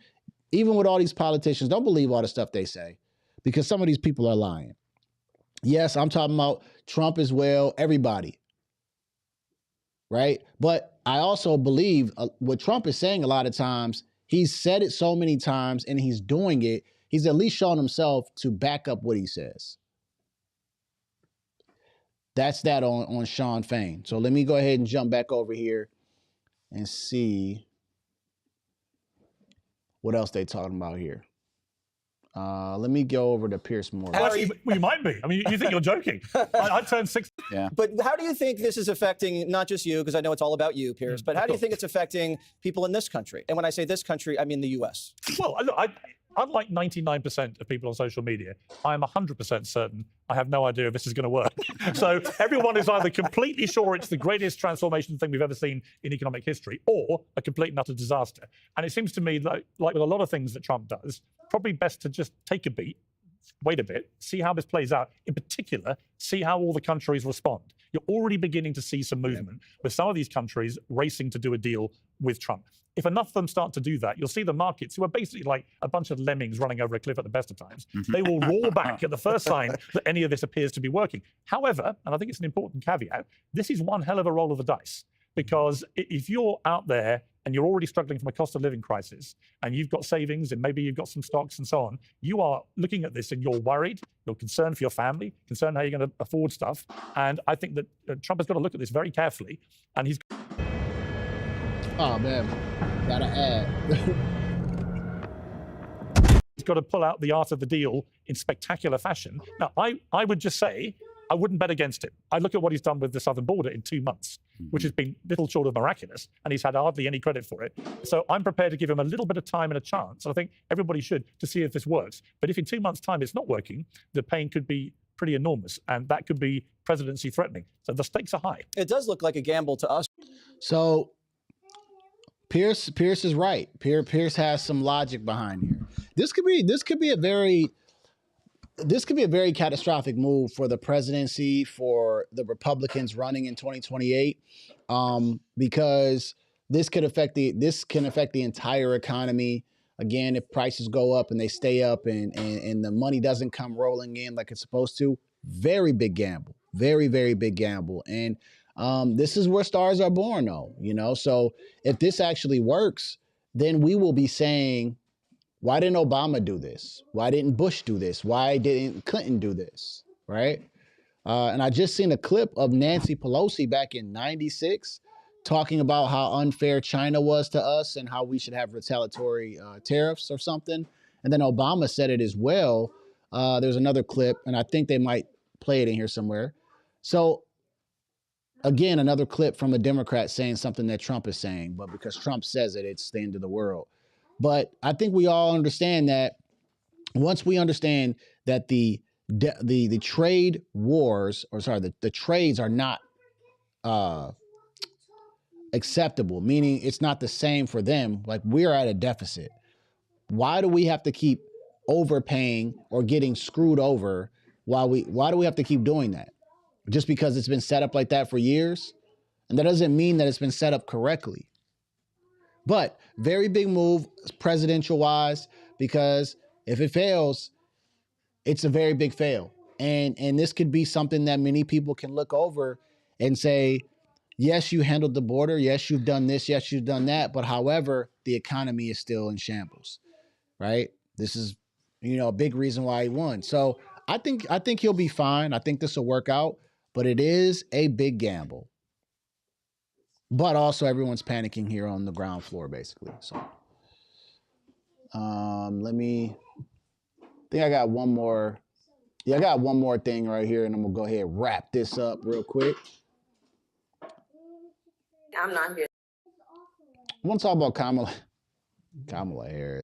even with all these politicians, don't believe all the stuff they say because some of these people are lying. Yes, I'm talking about Trump as well, everybody, right? But I also believe what Trump is saying a lot of times, he's said it so many times and he's doing it. He's at least shown himself to back up what he says. That's that on Sean Fain. So let me go ahead and jump back over here and see what else they talking about here. Let me go over to Pierce Morgan. Well, actually, you might be. I mean, you think you're joking. I turned 60. Yeah. But how do you think this is affecting not just you, because I know it's all about you, Pierce, but how do you think it's affecting people in this country? And when I say this country, I mean the U.S. Well, look, unlike 99% of people on social media, I am 100% certain I have no idea if this is going to work. So everyone is either completely sure it's the greatest transformation thing we've ever seen in economic history or a complete and utter disaster. And it seems to me like with a lot of things that Trump does, probably best to just take a beat, wait a bit, see how this plays out. In particular, see how all the countries respond. You're already beginning to see some movement with some of these countries racing to do a deal with Trump. If enough of them start to do that, you'll see the markets, who are basically like a bunch of lemmings running over a cliff at the best of times, they will roar back at the first sign that any of this appears to be working. However, and I think it's an important caveat, this is one hell of a roll of the dice. Because if you're out there and you're already struggling from a cost of living crisis, and you've got savings and maybe you've got some stocks and so on, you are looking at this and you're worried, you're concerned for your family, concerned how you're going to afford stuff. And I think that Trump has got to look at this very carefully. And he's... Oh, man. Gotta add. He's got to pull out the art of the deal in spectacular fashion. Now, I would just say, I wouldn't bet against it. I look at what he's done with the southern border in 2 months, which has been little short of miraculous, and he's had hardly any credit for it. So I'm prepared to give him a little bit of time and a chance, and I think everybody should, to see if this works. But if in 2 months' time it's not working, the pain could be pretty enormous, and that could be presidency threatening. So the stakes are high. It does look like a gamble to us. So Pierce is right. Pierce has some logic behind here. This could be a very catastrophic move for the presidency, for the Republicans running in 2028, because this can affect the entire economy. Again, if prices go up and they stay up and the money doesn't come rolling in like it's supposed to, very big gamble, very, very big gamble. And this is where stars are born, though, you know? So if this actually works, then we will be saying, why didn't Obama do this? Why didn't Bush do this? Why didn't Clinton do this, right? And I just seen a clip of Nancy Pelosi back in '96 talking about how unfair China was to us and how we should have retaliatory tariffs or something. And then Obama said it as well. There's another clip, and I think they might play it in here somewhere. So again, another clip from a Democrat saying something that Trump is saying, but because Trump says it, it's the end of the world. But I think we all understand that once we understand that the trade wars, or sorry, the trades are not acceptable, meaning it's not the same for them. Like, we're at a deficit. Why do we have to keep overpaying or getting screwed over. Why do we have to keep doing that? Just because it's been set up like that for years? And that doesn't mean that it's been set up correctly. But very big move presidential wise, because if it fails, it's a very big fail. And this could be something that many people can look over and say, yes, you handled the border. Yes, you've done this. Yes, you've done that. But however, the economy is still in shambles, right? This is, a big reason why he won. So I think he'll be fine. I think this will work out, but it is a big gamble. But also everyone's panicking here on the ground floor, basically. So I think I got one more. Yeah, I got one more thing right here, and I'm gonna go ahead and wrap this up real quick. I'm not here. I want to talk about Kamala Harris.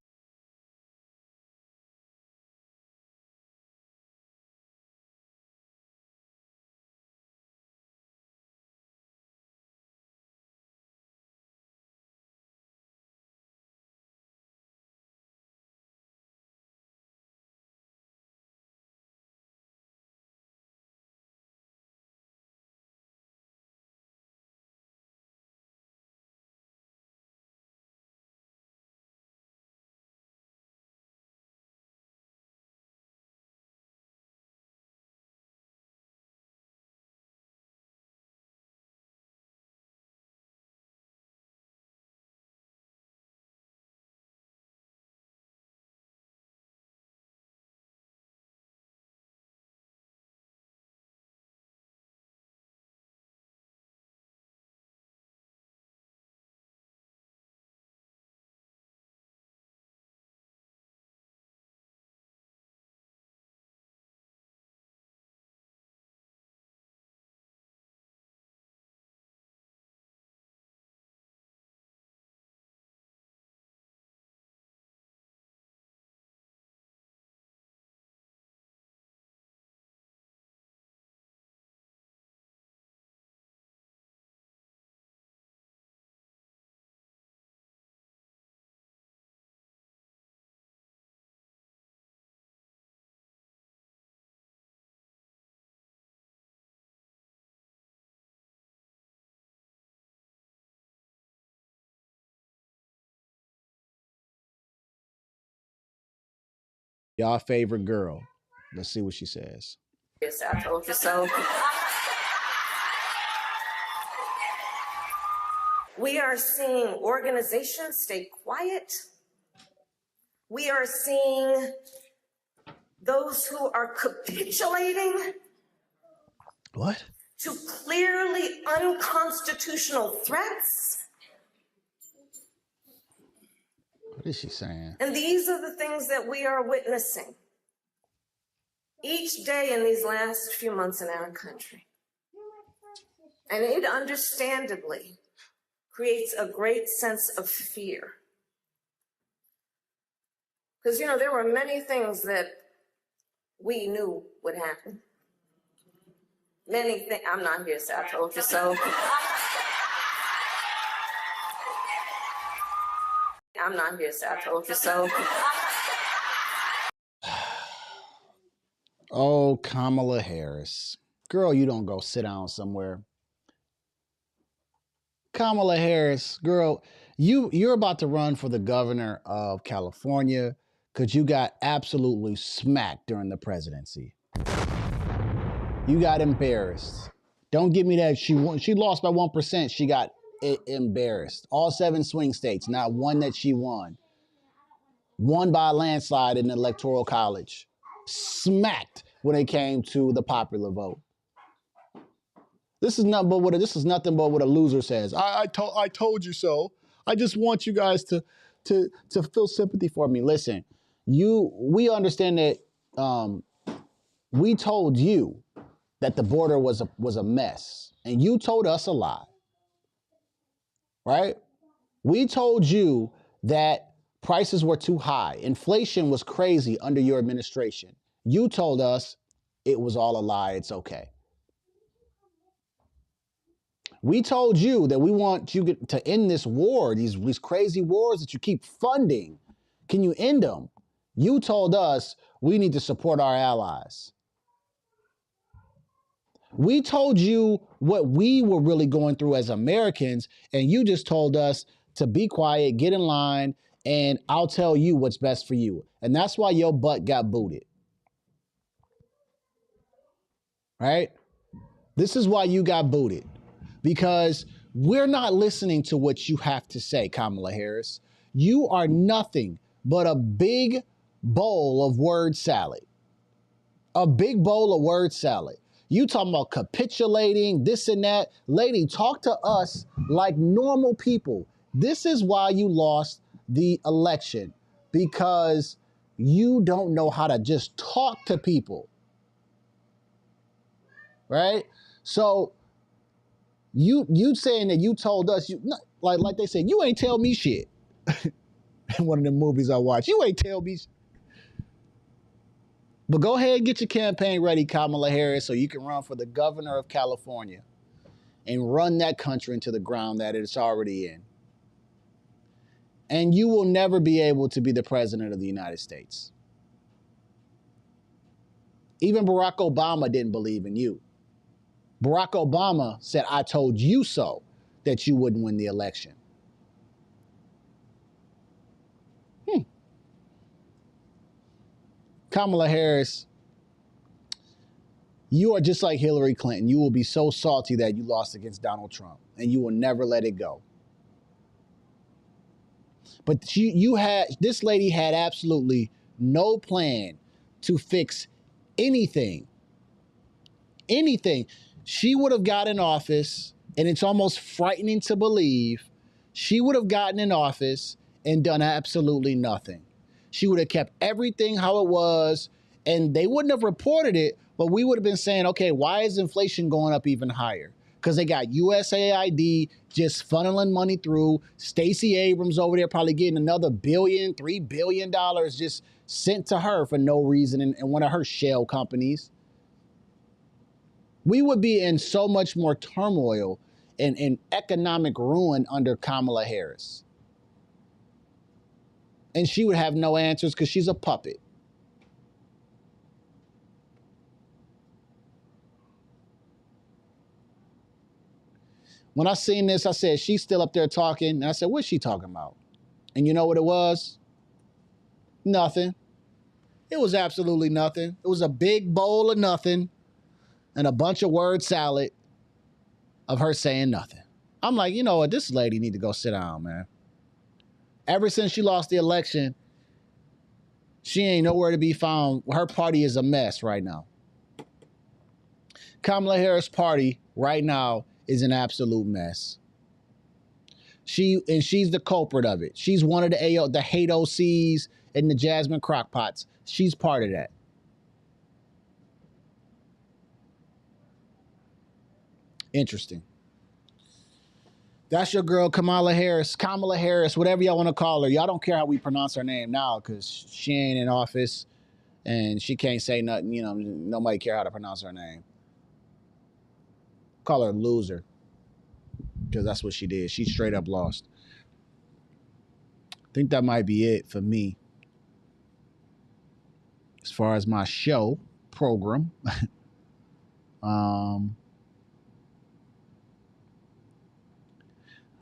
Y'all favorite girl. Let's see what she says. Yes, I told you so. We are seeing organizations stay quiet. We are seeing those who are capitulating. What? To clearly unconstitutional threats. What is she saying? And these are the things that we are witnessing each day in these last few months in our country. And it understandably creates a great sense of fear. Because, there were many things that we knew would happen. Many things. I'm not here, so I told you so. I'm not here, so I told you so. Oh, Kamala Harris. Girl, you don't go sit down somewhere. Kamala Harris, girl, you're about to run for the governor of California because you got absolutely smacked during the presidency. You got embarrassed. Don't give me that she lost by 1%. She got embarrassed. All 7 swing states, not one that she won. Won by a landslide in the Electoral College. Smacked when it came to the popular vote. This is nothing but what a loser says. I told you so. I just want you guys to feel sympathy for me. Listen, we understand that we told you that the border was a mess, and you told us a lie. Right? We told you that prices were too high. Inflation was crazy under your administration. You told us it was all a lie. It's okay. We told you that we want you to end this war, these crazy wars that you keep funding. Can you end them? You told us we need to support our allies. We told you what we were really going through as Americans, and you just told us to be quiet, get in line, and I'll tell you what's best for you. And that's why your butt got booted. Right? This is why you got booted. Because we're not listening to what you have to say, Kamala Harris. You are nothing but a big bowl of word salad. A big bowl of word salad. You talking about capitulating, this and that. Lady, talk to us like normal people. This is why you lost the election, because you don't know how to just talk to people. Right? So you saying that you told us, like they said, you ain't tell me shit. In one of the movies I watched, you ain't tell me shit. But go ahead and get your campaign ready, Kamala Harris, so you can run for the governor of California and run that country into the ground that it's already in. And you will never be able to be the president of the United States. Even Barack Obama didn't believe in you. Barack Obama said, I told you so, that you wouldn't win the election. Kamala Harris, you are just like Hillary Clinton. You will be so salty that you lost against Donald Trump, and you will never let it go. But this lady had absolutely no plan to fix anything. Anything. She would have got in office, and it's almost frightening to believe, she would have gotten in office and done absolutely nothing. She would have kept everything how it was, and they wouldn't have reported it, but we would have been saying, okay, why is inflation going up even higher? Because they got USAID just funneling money through. Stacey Abrams over there probably getting another $3 billion just sent to her for no reason in one of her shell companies. We would be in so much more turmoil and economic ruin under Kamala Harris. And she would have no answers because she's a puppet. When I seen this, I said, she's still up there talking. And I said, what's she talking about? And you know what it was? Nothing. It was absolutely nothing. It was a big bowl of nothing and a bunch of word salad of her saying nothing. I'm like, you know what? This lady need to go sit down, man. Ever since she lost the election, she ain't nowhere to be found. Her party is a mess right now. Kamala Harris' party right now is an absolute mess. She's the culprit of it. She's one of the hate OCs and the Jasmine Crockpots. She's part of that. Interesting. That's your girl, Kamala Harris, whatever y'all want to call her. Y'all don't care how we pronounce her name now because she ain't in office and she can't say nothing. You know, nobody care how to pronounce her name. Call her loser because that's what she did. She straight up lost. I think that might be it for me as far as my show program. I'm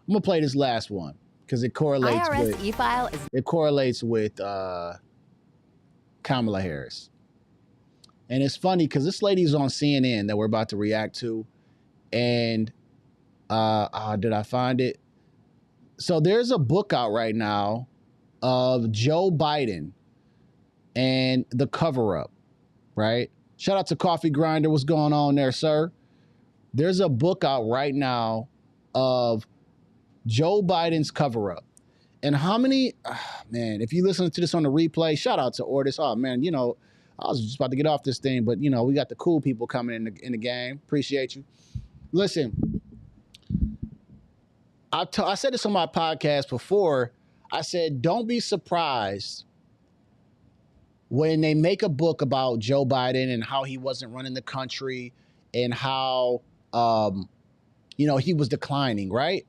gonna play this last one because it correlates with Kamala Harris. And it's funny because this lady's on CNN that we're about to react to. And did I find it? So there's a book out right now of Joe Biden and the cover-up, right? Shout out to Coffee Grinder. What's going on there, sir? There's a book out right now of Joe Biden's cover-up. And how many, man, if you listen to this on the replay, shout out to Ortis. Oh, man, you know, I was just about to get off this thing, but, you know, we got the cool people coming in the game. Appreciate you. Listen, I said this on my podcast before. I said, don't be surprised when they make a book about Joe Biden and how he wasn't running the country and how, you know, he was declining, right?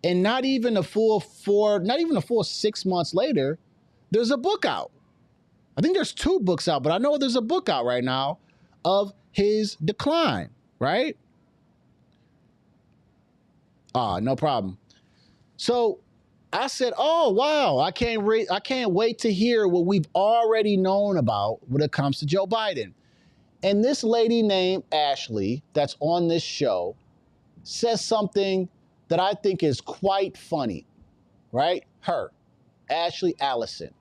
And not even a full 6 months later, there's a book out. I think there's 2 books out, but I know there's a book out right now of his decline, right? No problem. So I said, oh, wow, I can't wait to hear what we've already known about when it comes to Joe Biden. And this lady named Ashley that's on this show says something that I think is quite funny, right? Her, Ashley Allison,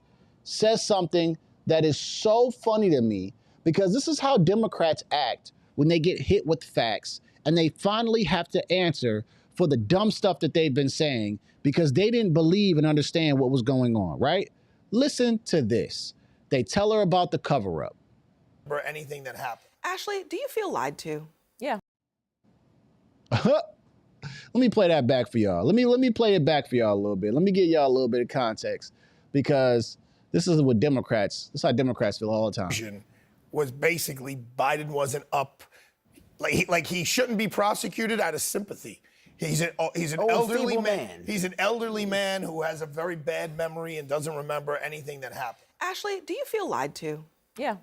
says something that is so funny to me because this is how Democrats act when they get hit with facts and they finally have to answer for the dumb stuff that they've been saying because they didn't believe and understand what was going on, right? Listen to this. They tell her about the cover-up. Or anything that happened. Ashley, do you feel lied to? Yeah. Let me play that back for y'all. Let me play it back for y'all a little bit. Let me give y'all a little bit of context because this is what Democrats, this is how Democrats feel all the time. Was basically Biden wasn't up, like he shouldn't be prosecuted out of sympathy. He's an elderly man. He's an elderly man who has a very bad memory and doesn't remember anything that happened. Ashley, do you feel lied to? Yeah,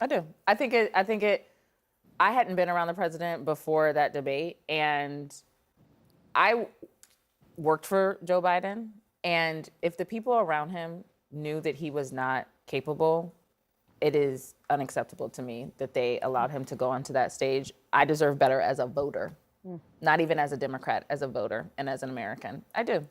I do. I hadn't been around the president before that debate, and I worked for Joe Biden, and if the people around him knew that he was not capable, it is unacceptable to me that they allowed him to go onto that stage. I deserve better as a voter, not even as a Democrat, as a voter and as an American. I do.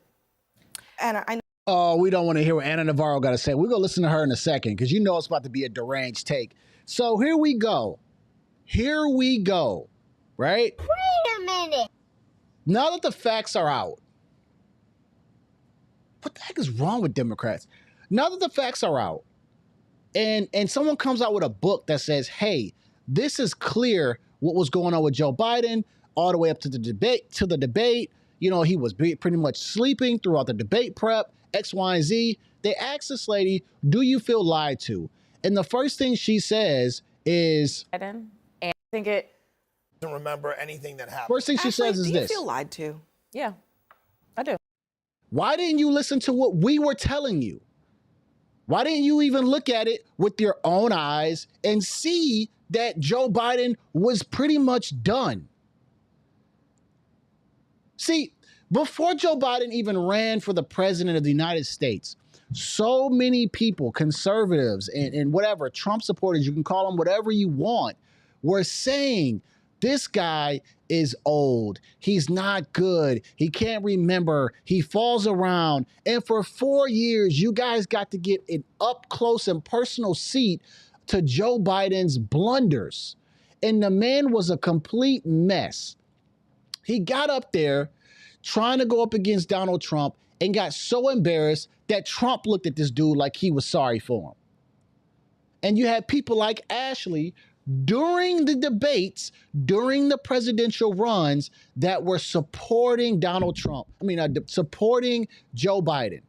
Anna, Oh, we don't want to hear what Anna Navarro got to say. We're going to listen to her in a second because you know it's about to be a deranged take. So here we go. Here we go, right? Wait a minute. Now that the facts are out, what the heck is wrong with Democrats? Now that the facts are out, and someone comes out with a book that says, hey, this is clear what was going on with Joe Biden all the way up to the debate. You know, he was pretty much sleeping throughout the debate prep, X, Y, and Z. They asked this lady, do you feel lied to? And the first thing she says is... And I think it... Doesn't remember anything that happened. First thing she says is do you this. feel lied to? Yeah, I do. Why didn't you listen to what we were telling you? Why didn't you even look at it with your own eyes and see that Joe Biden was pretty much done? See, before Joe Biden even ran for the president of the United States, so many people, conservatives and whatever, Trump supporters, you can call them whatever you want, were saying, this guy is old. He's not good. He can't remember. He falls around. And for 4 years, you guys got to get an up close and personal seat to Joe Biden's blunders. And the man was a complete mess. He got up there trying to go up against Donald Trump and got so embarrassed that Trump looked at this dude like he was sorry for him. And you had people like Ashley during the debates, during the presidential runs that were supporting Donald Trump. Supporting Joe Biden,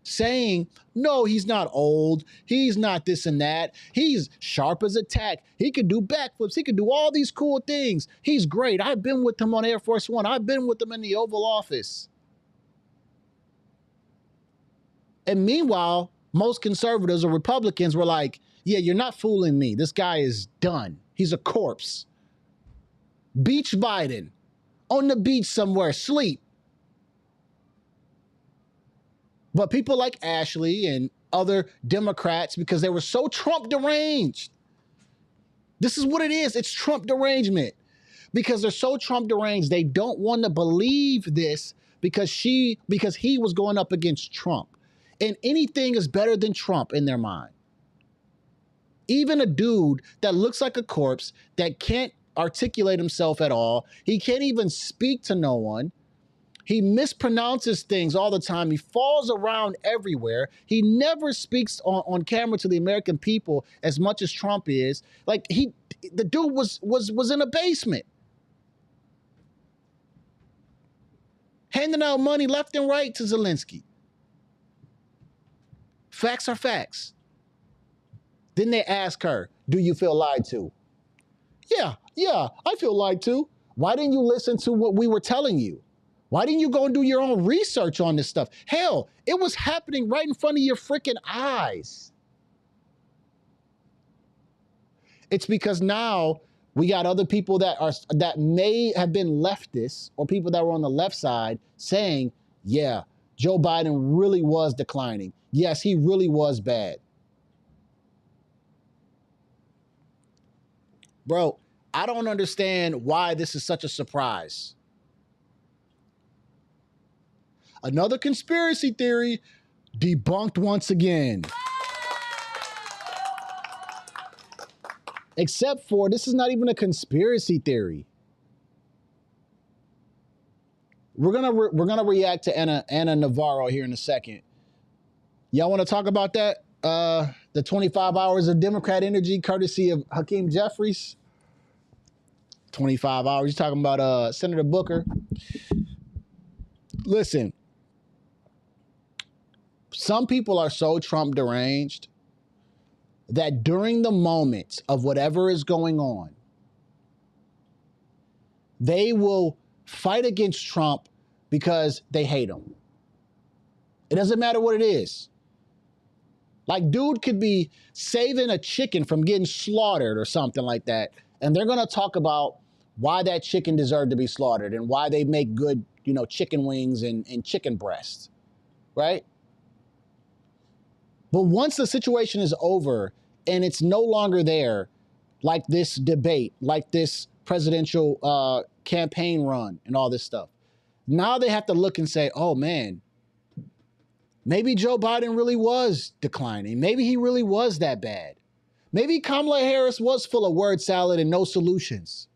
saying, no, he's not old. He's not this and that. He's sharp as a tack. He could do backflips. He could do all these cool things. He's great. I've been with him on Air Force One. I've been with him in the Oval Office. And meanwhile, most conservatives or Republicans were like, yeah, you're not fooling me. This guy is done. He's a corpse. Beach Biden, on the beach somewhere, sleep. But people like Ashley and other Democrats, because they were so Trump deranged. This is what it is. It's Trump derangement. Because they're so Trump deranged, they don't want to believe this because he was going up against Trump. And anything is better than Trump in their mind. Even a dude that looks like a corpse, that can't articulate himself at all. He can't even speak to no one. He mispronounces things all the time. He falls around everywhere. He never speaks on camera to the American people as much as Trump is. Like the dude was in a basement. Handing out money left and right to Zelensky. Facts are facts. Then they ask her, do you feel lied to? Yeah, I feel lied to. Why didn't you listen to what we were telling you? Why didn't you go and do your own research on this stuff? Hell, it was happening right in front of your freaking eyes. It's because now we got other people that may have been leftists or people that were on the left side saying, yeah, Joe Biden really was declining. Yes, he really was bad. Bro, I don't understand why this is such a surprise. Another conspiracy theory debunked once again. Except for this is not even a conspiracy theory. We're gonna react to Anna Navarro here in a second. Y'all want to talk about that? The 25 hours of Democrat energy, courtesy of Hakeem Jeffries. 25 hours. You're talking about Senator Booker. Listen, some people are so Trump deranged that during the moments of whatever is going on, they will fight against Trump because they hate him. It doesn't matter what it is. Like, dude could be saving a chicken from getting slaughtered or something like that, and they're going to talk about why that chicken deserved to be slaughtered and why they make good, chicken wings and chicken breasts, right? But once the situation is over and it's no longer there, like this debate, like this presidential campaign run and all this stuff, now they have to look and say, oh man, maybe Joe Biden really was declining. Maybe he really was that bad. Maybe Kamala Harris was full of word salad and no solutions.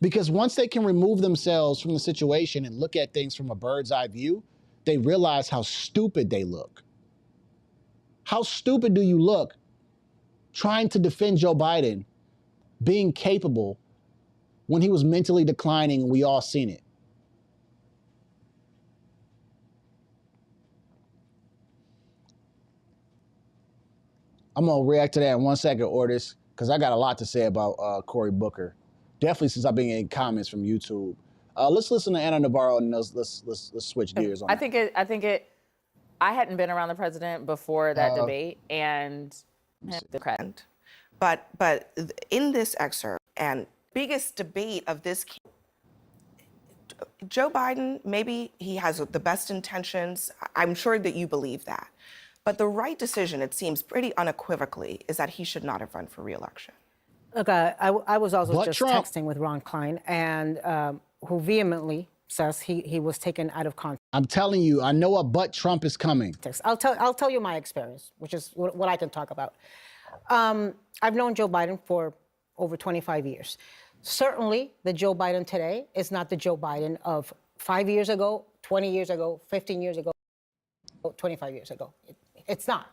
Because once they can remove themselves from the situation and look at things from a bird's eye view, they realize how stupid they look. How stupid do you look trying to defend Joe Biden being capable when he was mentally declining and we all seen it? I'm going to react to that in 1 second, Ordis, because I got a lot to say about Cory Booker. Definitely since I've been getting comments from YouTube. Let's listen to Anna Navarro and let's switch gears on that. I hadn't been around the president before that debate, and the credit. But in this excerpt, and biggest debate of this, Joe Biden, maybe he has the best intentions. I'm sure that you believe that. But the right decision, it seems pretty unequivocally, is that he should not have run for re-election. Look, I was also just texting with Ron Klein, and who vehemently says he was taken out of context. I'm telling you, I know a but Trump is coming. I'll tell you my experience, which is what I can talk about. I've known Joe Biden for over 25 years. Certainly, the Joe Biden today is not the Joe Biden of 5 years ago, 20 years ago, 15 years ago, 25 years ago. It's not.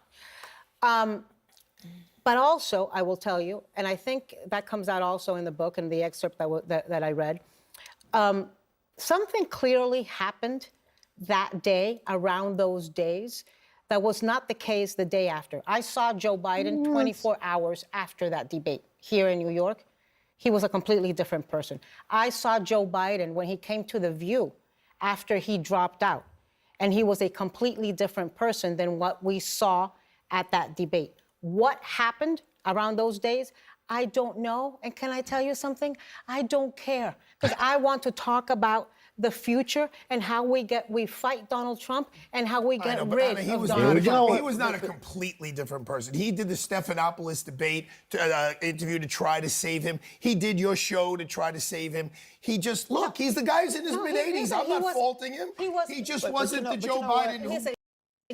But also, I will tell you, and I think that comes out also in the book and the excerpt that I read, something clearly happened that day, around those days, that was not the case the day after. I saw Joe Biden 24 hours after that debate here in New York. He was a completely different person. I saw Joe Biden when he came to The View after he dropped out, and he was a completely different person than what we saw at that debate. What happened around those days, I don't know. And can I tell you something? I don't care, because I want to talk about the future and how we fight Donald Trump and how we get rid of Donald Trump. He was not a completely different person. He did the Stephanopoulos debate interview to try to save him. He did your show to try to save him. He just, he's the guy who's in his mid-80s. I'm not faulting him. He just wasn't the Joe Biden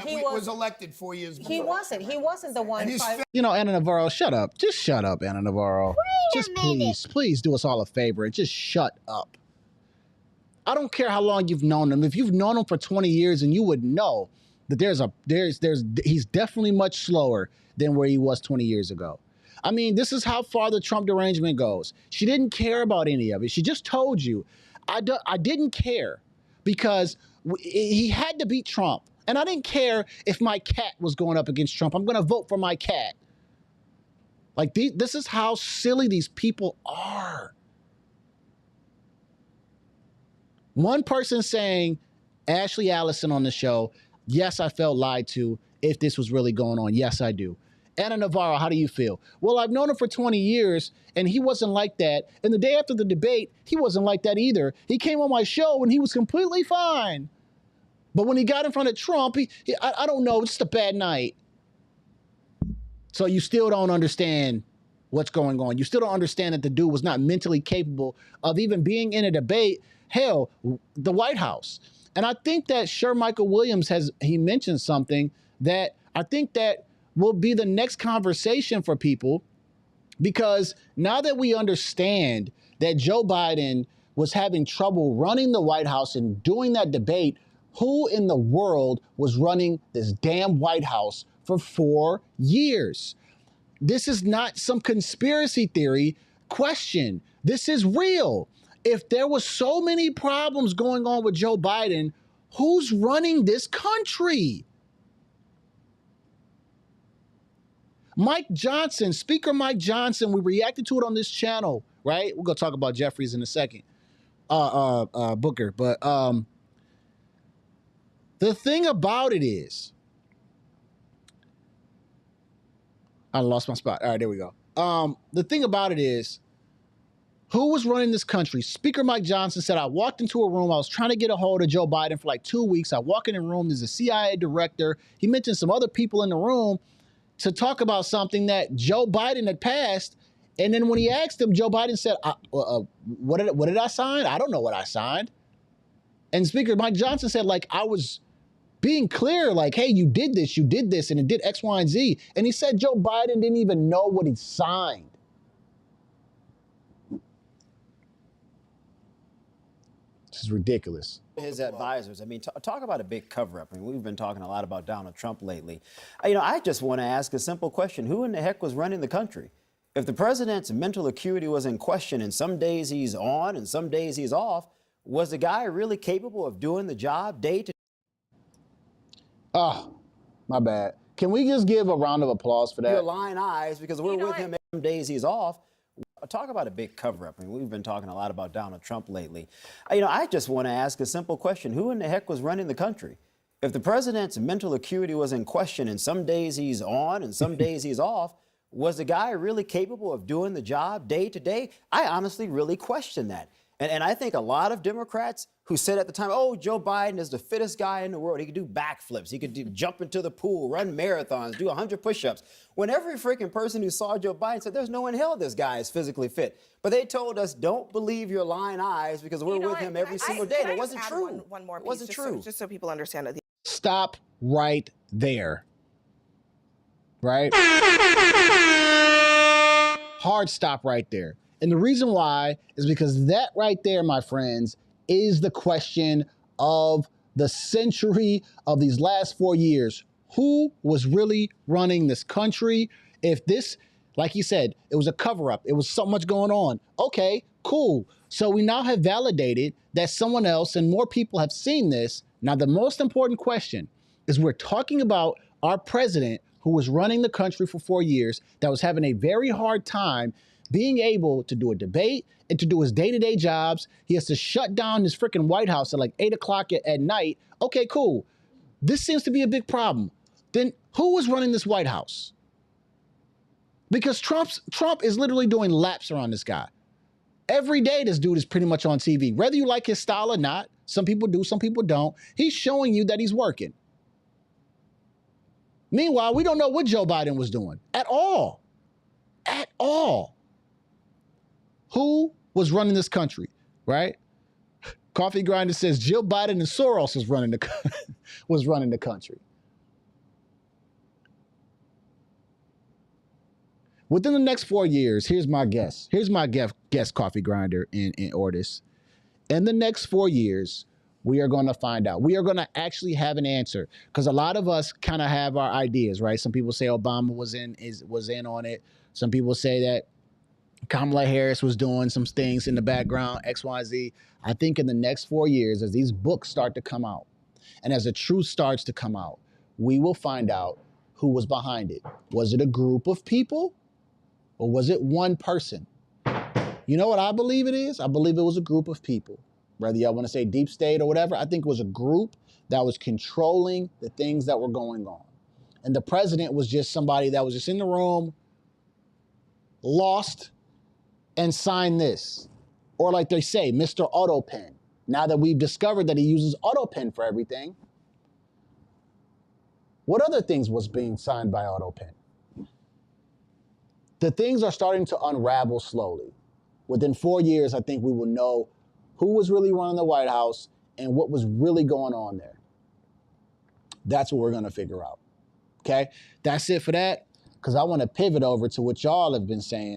who was elected 4 years before. He wasn't the one. Anna Navarro, shut up. Just shut up, Anna Navarro. Just please do us all a favor and just shut up. I don't care how long you've known him. If you've known him for 20 years, and you would know that he's definitely much slower than where he was 20 years ago. I mean, this is how far the Trump derangement goes. She didn't care about any of it. She just told you, I didn't care because he had to beat Trump. And I didn't care if my cat was going up against Trump. I'm going to vote for my cat. Like, this is how silly these people are. One person saying, Ashley Allison on the show, yes, I felt lied to if this was really going on. Yes, I do. Anna Navarro, how do you feel? Well, I've known him for 20 years, and he wasn't like that. And the day after the debate, he wasn't like that either. He came on my show, and he was completely fine. But when he got in front of Trump, I don't know, it's just a bad night. So you still don't understand what's going on. You still don't understand that the dude was not mentally capable of even being in a debate, hell, the White House. And I think that Sir Michael Williams he mentioned something that I think that will be the next conversation for people, because now that we understand that Joe Biden was having trouble running the White House and doing that debate, who in the world was running this damn White House for 4 years? This is not some conspiracy theory question. This is real. If there was so many problems going on with Joe Biden, who's running this country? Mike Johnson, Speaker Mike Johnson, we reacted to it on this channel, right? We're going to talk about Jeffries in a second, Booker. But the thing about it is, I lost my spot. All right, there we go. The thing about it is, who was running this country? Speaker Mike Johnson said, I walked into a room. I was trying to get a hold of Joe Biden for like 2 weeks. I walk in the room. There's a CIA director. He mentioned some other people in the room to talk about something that Joe Biden had passed. And then when he asked him, Joe Biden said, what did I sign? I don't know what I signed. And Speaker Mike Johnson said, like, I was being clear, like, hey, you did this, and it did X, Y, and Z. And he said Joe Biden didn't even know what he signed. This is ridiculous. His advisors. I mean, talk about a big cover-up. I mean, we've been talking a lot about Donald Trump lately. I just want to ask a simple question. Who in the heck was running the country? If the president's mental acuity was in question and some days he's on and some days he's off, was the guy really capable of doing the job day to day? Oh, my bad. Can we just give a round of applause for that? Your lying eyes, because we're with him some days he's off. Talk about a big cover-up. I mean, we've been talking a lot about Donald Trump lately. I just want to ask a simple question. Who in the heck was running the country? If the president's mental acuity was in question and some days he's on and some days he's off, was the guy really capable of doing the job day to day? I honestly really question that. And I think a lot of Democrats who said at the time, oh, Joe Biden is the fittest guy in the world. He could do backflips. He could jump into the pool, run marathons, do 100 push-ups. When every freaking person who saw Joe Biden said, there's no one in hell this guy is physically fit. But they told us, don't believe your lying eyes because we're with him every single day. And it wasn't true. One more piece, it wasn't true. just so people understand it. Stop right there. Right? Hard stop right there. And the reason why is because that right there, my friends, is the question of the century of these last 4 years. Who was really running this country? If this, like he said, it was a cover-up, it was so much going on. Okay, cool. So we now have validated that someone else and more people have seen this. Now, the most important question is we're talking about our president who was running the country for 4 years, that was having a very hard time being able to do a debate and to do his day-to-day jobs. He has to shut down his freaking White House at like 8 o'clock at night. Okay, cool. This seems to be a big problem. Then who was running this White House? Because Trump is literally doing laps around this guy. Every day this dude is pretty much on TV. Whether you like his style or not, some people do, some people don't. He's showing you that he's working. Meanwhile, we don't know what Joe Biden was doing at all. At all. Who was running this country, right? Coffee Grinder says Jill Biden and Soros was running the country. Within the next 4 years, here's my guess. Here's my guess, Coffee Grinder and Ortis. In the next 4 years, we are going to find out. We are going to actually have an answer, because a lot of us kind of have our ideas, right? Some people say Obama was in on it. Some people say that Kamala Harris was doing some things in the background, X, Y, Z. I think in the next 4 years, as these books start to come out, and as the truth starts to come out, we will find out who was behind it. Was it a group of people, or was it one person? You know what I believe it is? I believe it was a group of people. whether y'all want to say deep state or whatever. I think it was a group that was controlling the things that were going on. And the president was just somebody that was just in the room, lost, and signed this. Or like they say, Mr. Autopen. Now that we've discovered that he uses Autopen for everything, what other things was being signed by Autopen? The things are starting to unravel slowly. Within 4 years, I think we will know who was really running the White House and what was really going on there. That's what we're going to figure out. Okay? That's it for that, because I want to pivot over to what y'all have been saying.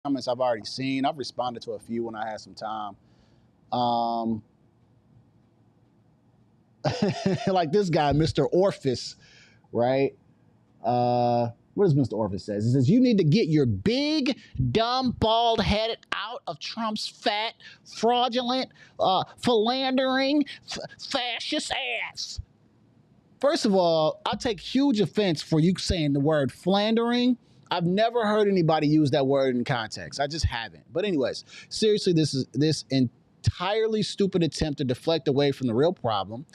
Comments I've already seen. I've responded to a few when I had some time. Like this guy, Mr. Orphis, right? What does Mr. Orphis say? He says, you need to get your big, dumb, bald head out of Trump's fat, fraudulent, philandering, fascist ass. First of all, I take huge offense for you saying the word philandering. I've never heard anybody use that word in context. I just haven't. But anyways, seriously, this entirely stupid attempt to deflect away from the real problem.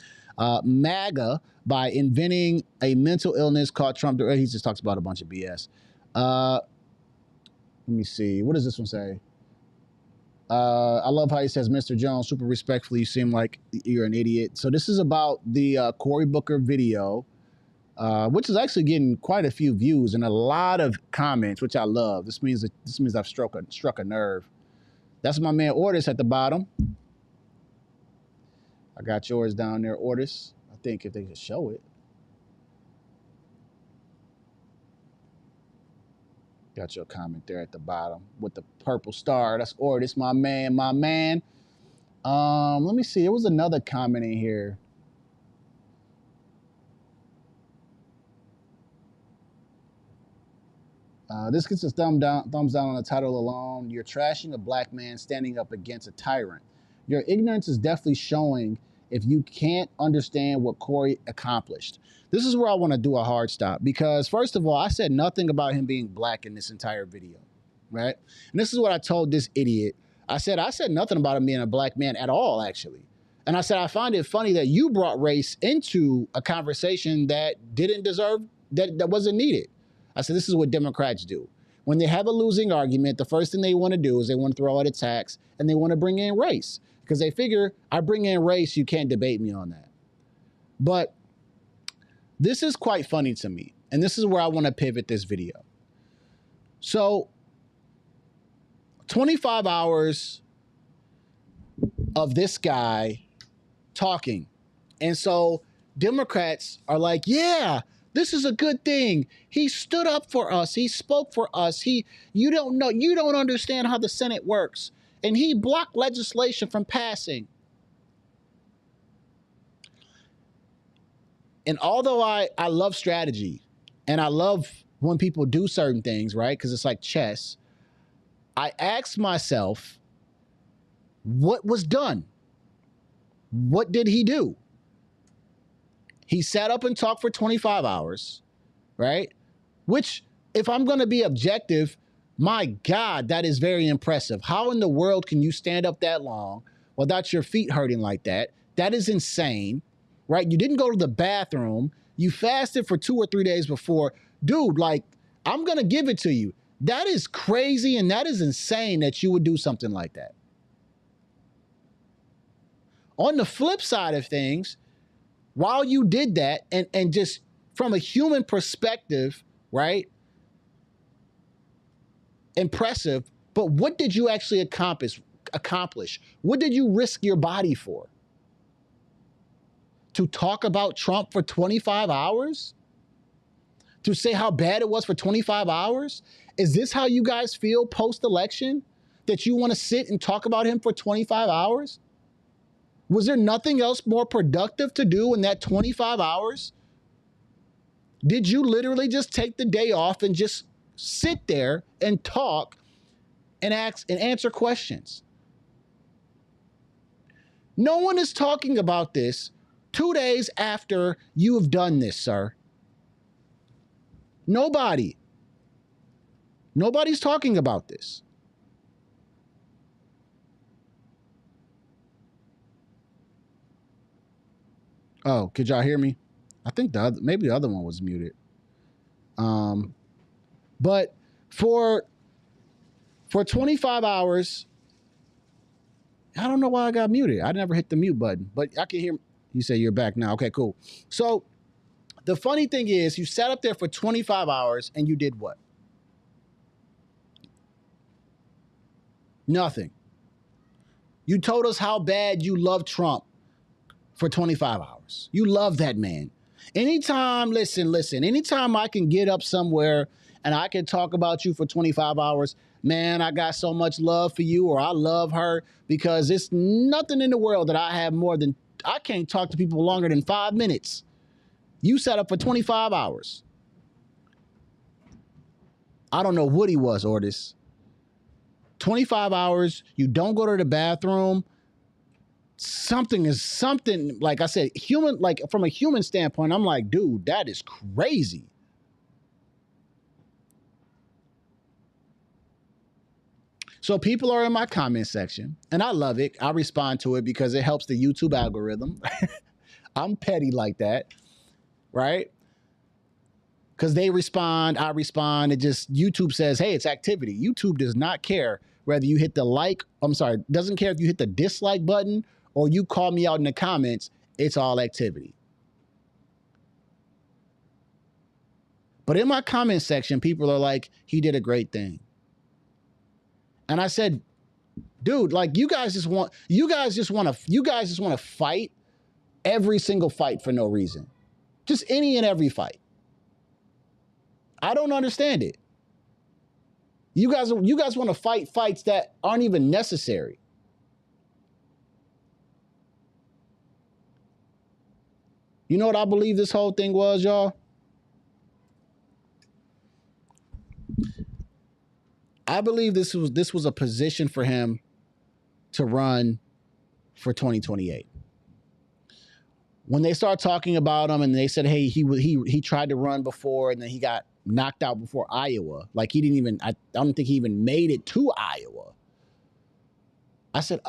MAGA, by inventing a mental illness called Trump. He just talks about a bunch of BS. Let me see. What does this one say? I love how he says, Mr. Jones, super respectfully, you seem like you're an idiot. So this is about the Cory Booker video, which is actually getting quite a few views and a lot of comments, which I love. This means I've struck a nerve. That's my man Ortis at the bottom. I got yours down there, Ortis. I think if they could show it. Got your comment there at the bottom with the purple star. That's Ortis, my man, my man. Let me see. There was another comment in here. This gets a thumbs down on the title alone. You're trashing a black man standing up against a tyrant. Your ignorance is definitely showing if you can't understand what Cory accomplished. This is where I want to do a hard stop because, first of all, I said nothing about him being black in this entire video, right? And this is what I told this idiot. I said nothing about him being a black man at all, actually. And I said, I find it funny that you brought race into a conversation that didn't deserve, that wasn't needed. I said, this is what Democrats do. When they have a losing argument, the first thing they want to do is they want to throw out attacks and they want to bring in race because they figure I bring in race, you can't debate me on that. But this is quite funny to me. And this is where I want to pivot this video. So 25 hours of this guy talking. And so Democrats are like, yeah, This is a good thing. He stood up for us. He spoke for us. You don't understand how the Senate works. And he blocked legislation from passing. And although I love strategy and I love when people do certain things, right? Because it's like chess. I asked myself, what was done? What did he do? He sat up and talked for 25 hours, right? Which, if I'm going to be objective, my God, that is very impressive. How in the world can you stand up that long without your feet hurting like that? That is insane, right? You didn't go to the bathroom. You fasted for 2 or 3 days before. Dude, like, I'm going to give it to you. That is crazy and that is insane that you would do something like that. On the flip side of things, while you did that, and just from a human perspective, right? Impressive, but what did you actually accomplish? What did you risk your body for? To talk about Trump for 25 hours? To say how bad it was for 25 hours? Is this how you guys feel post-election? That you want to sit and talk about him for 25 hours? Was there nothing else more productive to do in that 25 hours? Did you literally just take the day off and just sit there and talk and ask and answer questions? No one is talking about this 2 days after you have done this, sir. Nobody. Nobody's talking about this. Oh, could y'all hear me? I think maybe the other one was muted. But for 25 hours, I don't know why I got muted. I never hit the mute button, but I can hear. You say you're back now. Okay, cool. So the funny thing is, you sat up there for 25 hours and you did what? Nothing. You told us how bad you love Trump for 25 hours. You love that man. Anytime, listen, anytime I can get up somewhere and I can talk about you for 25 hours, man, I got so much love for you, or I love her, because it's nothing in the world that I have more than, I can't talk to people longer than 5 minutes. You sat up for 25 hours. I don't know what he was, Ortis. 25 hours, you don't go to the bathroom. Something, like I said, human, like from a human standpoint, I'm like, dude, that is crazy. So people are in my comment section and I love it. I respond to it because it helps the YouTube algorithm. I'm petty like that, right? Because they respond, I respond. It just, YouTube says, hey, it's activity. YouTube does not care whether you hit the doesn't care if you hit the dislike button or you call me out in the comments. It's all activity. But in my comment section, people are like, he did a great thing. And I said, dude, like you guys just want to fight every single fight for no reason. Just any and every fight. I don't understand it. You guys want to fight fights that aren't even necessary. You know what I believe this whole thing was, y'all? I believe this was a position for him to run for 2028. When they start talking about him and they said, hey, he tried to run before and then he got knocked out before Iowa. Like he didn't even, I don't think he even made it to Iowa. I said,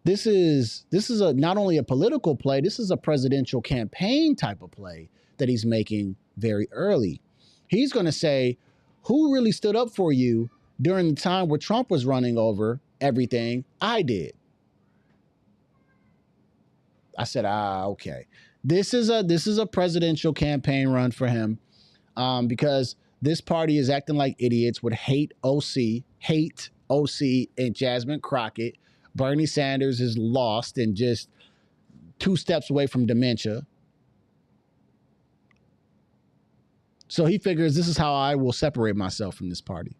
this is not only a political play, this is a presidential campaign type of play that he's making very early. He's going to say, who really stood up for you during the time where Trump was running over everything? I did. I said, okay. This is a presidential campaign run for him because this party is acting like idiots, would hate OC and Jasmine Crockett. Bernie Sanders is lost and just 2 steps away from dementia. So he figures this is how I will separate myself from this party.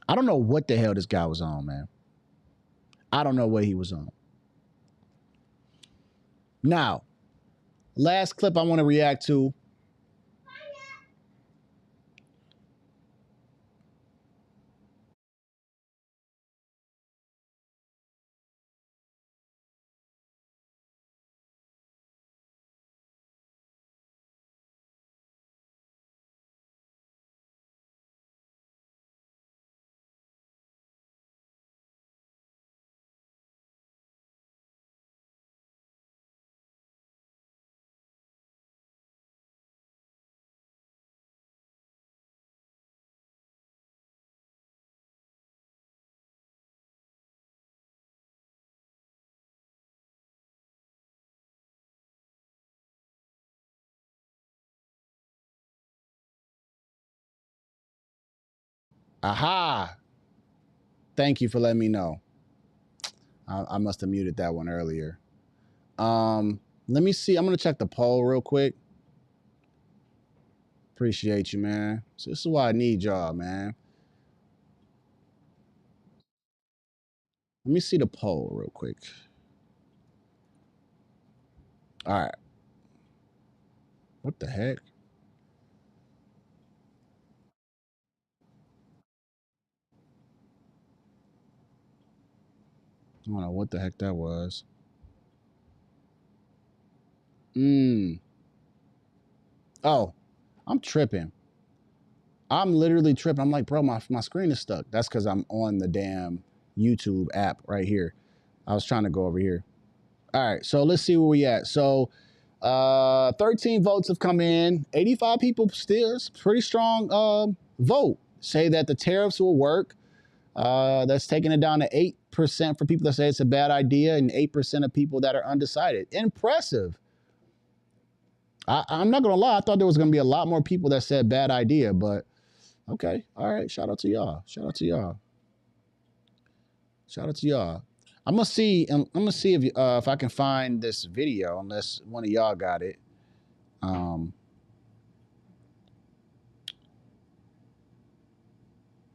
I don't know what the hell this guy was on, man. I don't know what he was on. Now, last clip I want to react to. Aha. Thank you for letting me know. I must have muted that one earlier. Let me see. I'm going to check the poll real quick. Appreciate you, man. So this is why I need y'all, man. Let me see the poll real quick. All right. What the heck? I don't know what the heck that was. Oh, I'm tripping. I'm literally tripping. I'm like, bro, my screen is stuck. That's because I'm on the damn YouTube app right here. I was trying to go over here. All right, so let's see where we at. So 13 votes have come in. 85 people still. It's a pretty strong vote. Say that the tariffs will work. That's taking it down to 8% for people that say it's a bad idea and 8% of people that are undecided. Impressive. I'm not going to lie. I thought there was going to be a lot more people that said bad idea, but okay. All right. Shout out to y'all. Shout out to y'all. Shout out to y'all. I'm gonna see if I can find this video, unless one of y'all got it. Let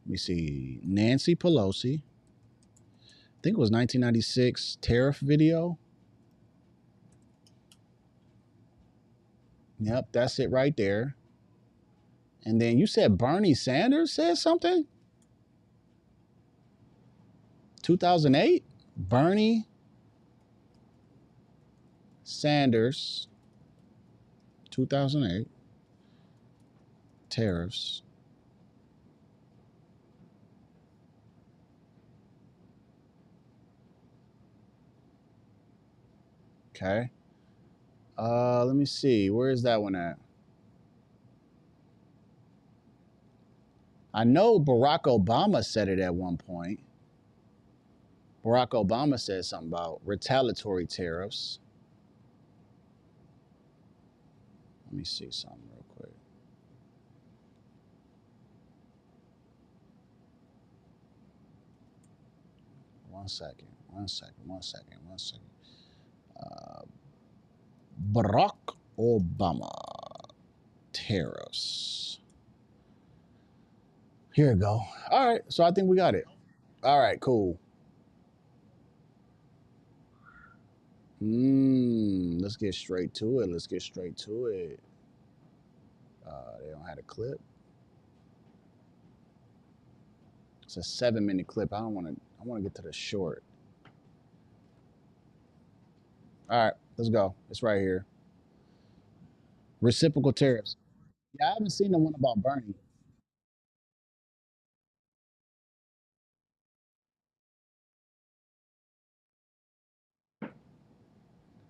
me see. Nancy Pelosi. I think it was 1996 tariff video. Yep, that's it right there. And then you said Bernie Sanders said something? 2008? Bernie Sanders, 2008, tariffs. Okay. Let me see. Where is that one at? I know Barack Obama said it at one point. Barack Obama said something about retaliatory tariffs. Let me see something real quick. One second. Barack Obama tariffs. Here we go. All right, so I think we got it. All right, cool. Let's get straight to it. They don't have a clip. It's a 7-minute clip. I want to get to the short. All right, let's go. It's right here. Reciprocal tariffs. Yeah, I haven't seen the one about Bernie.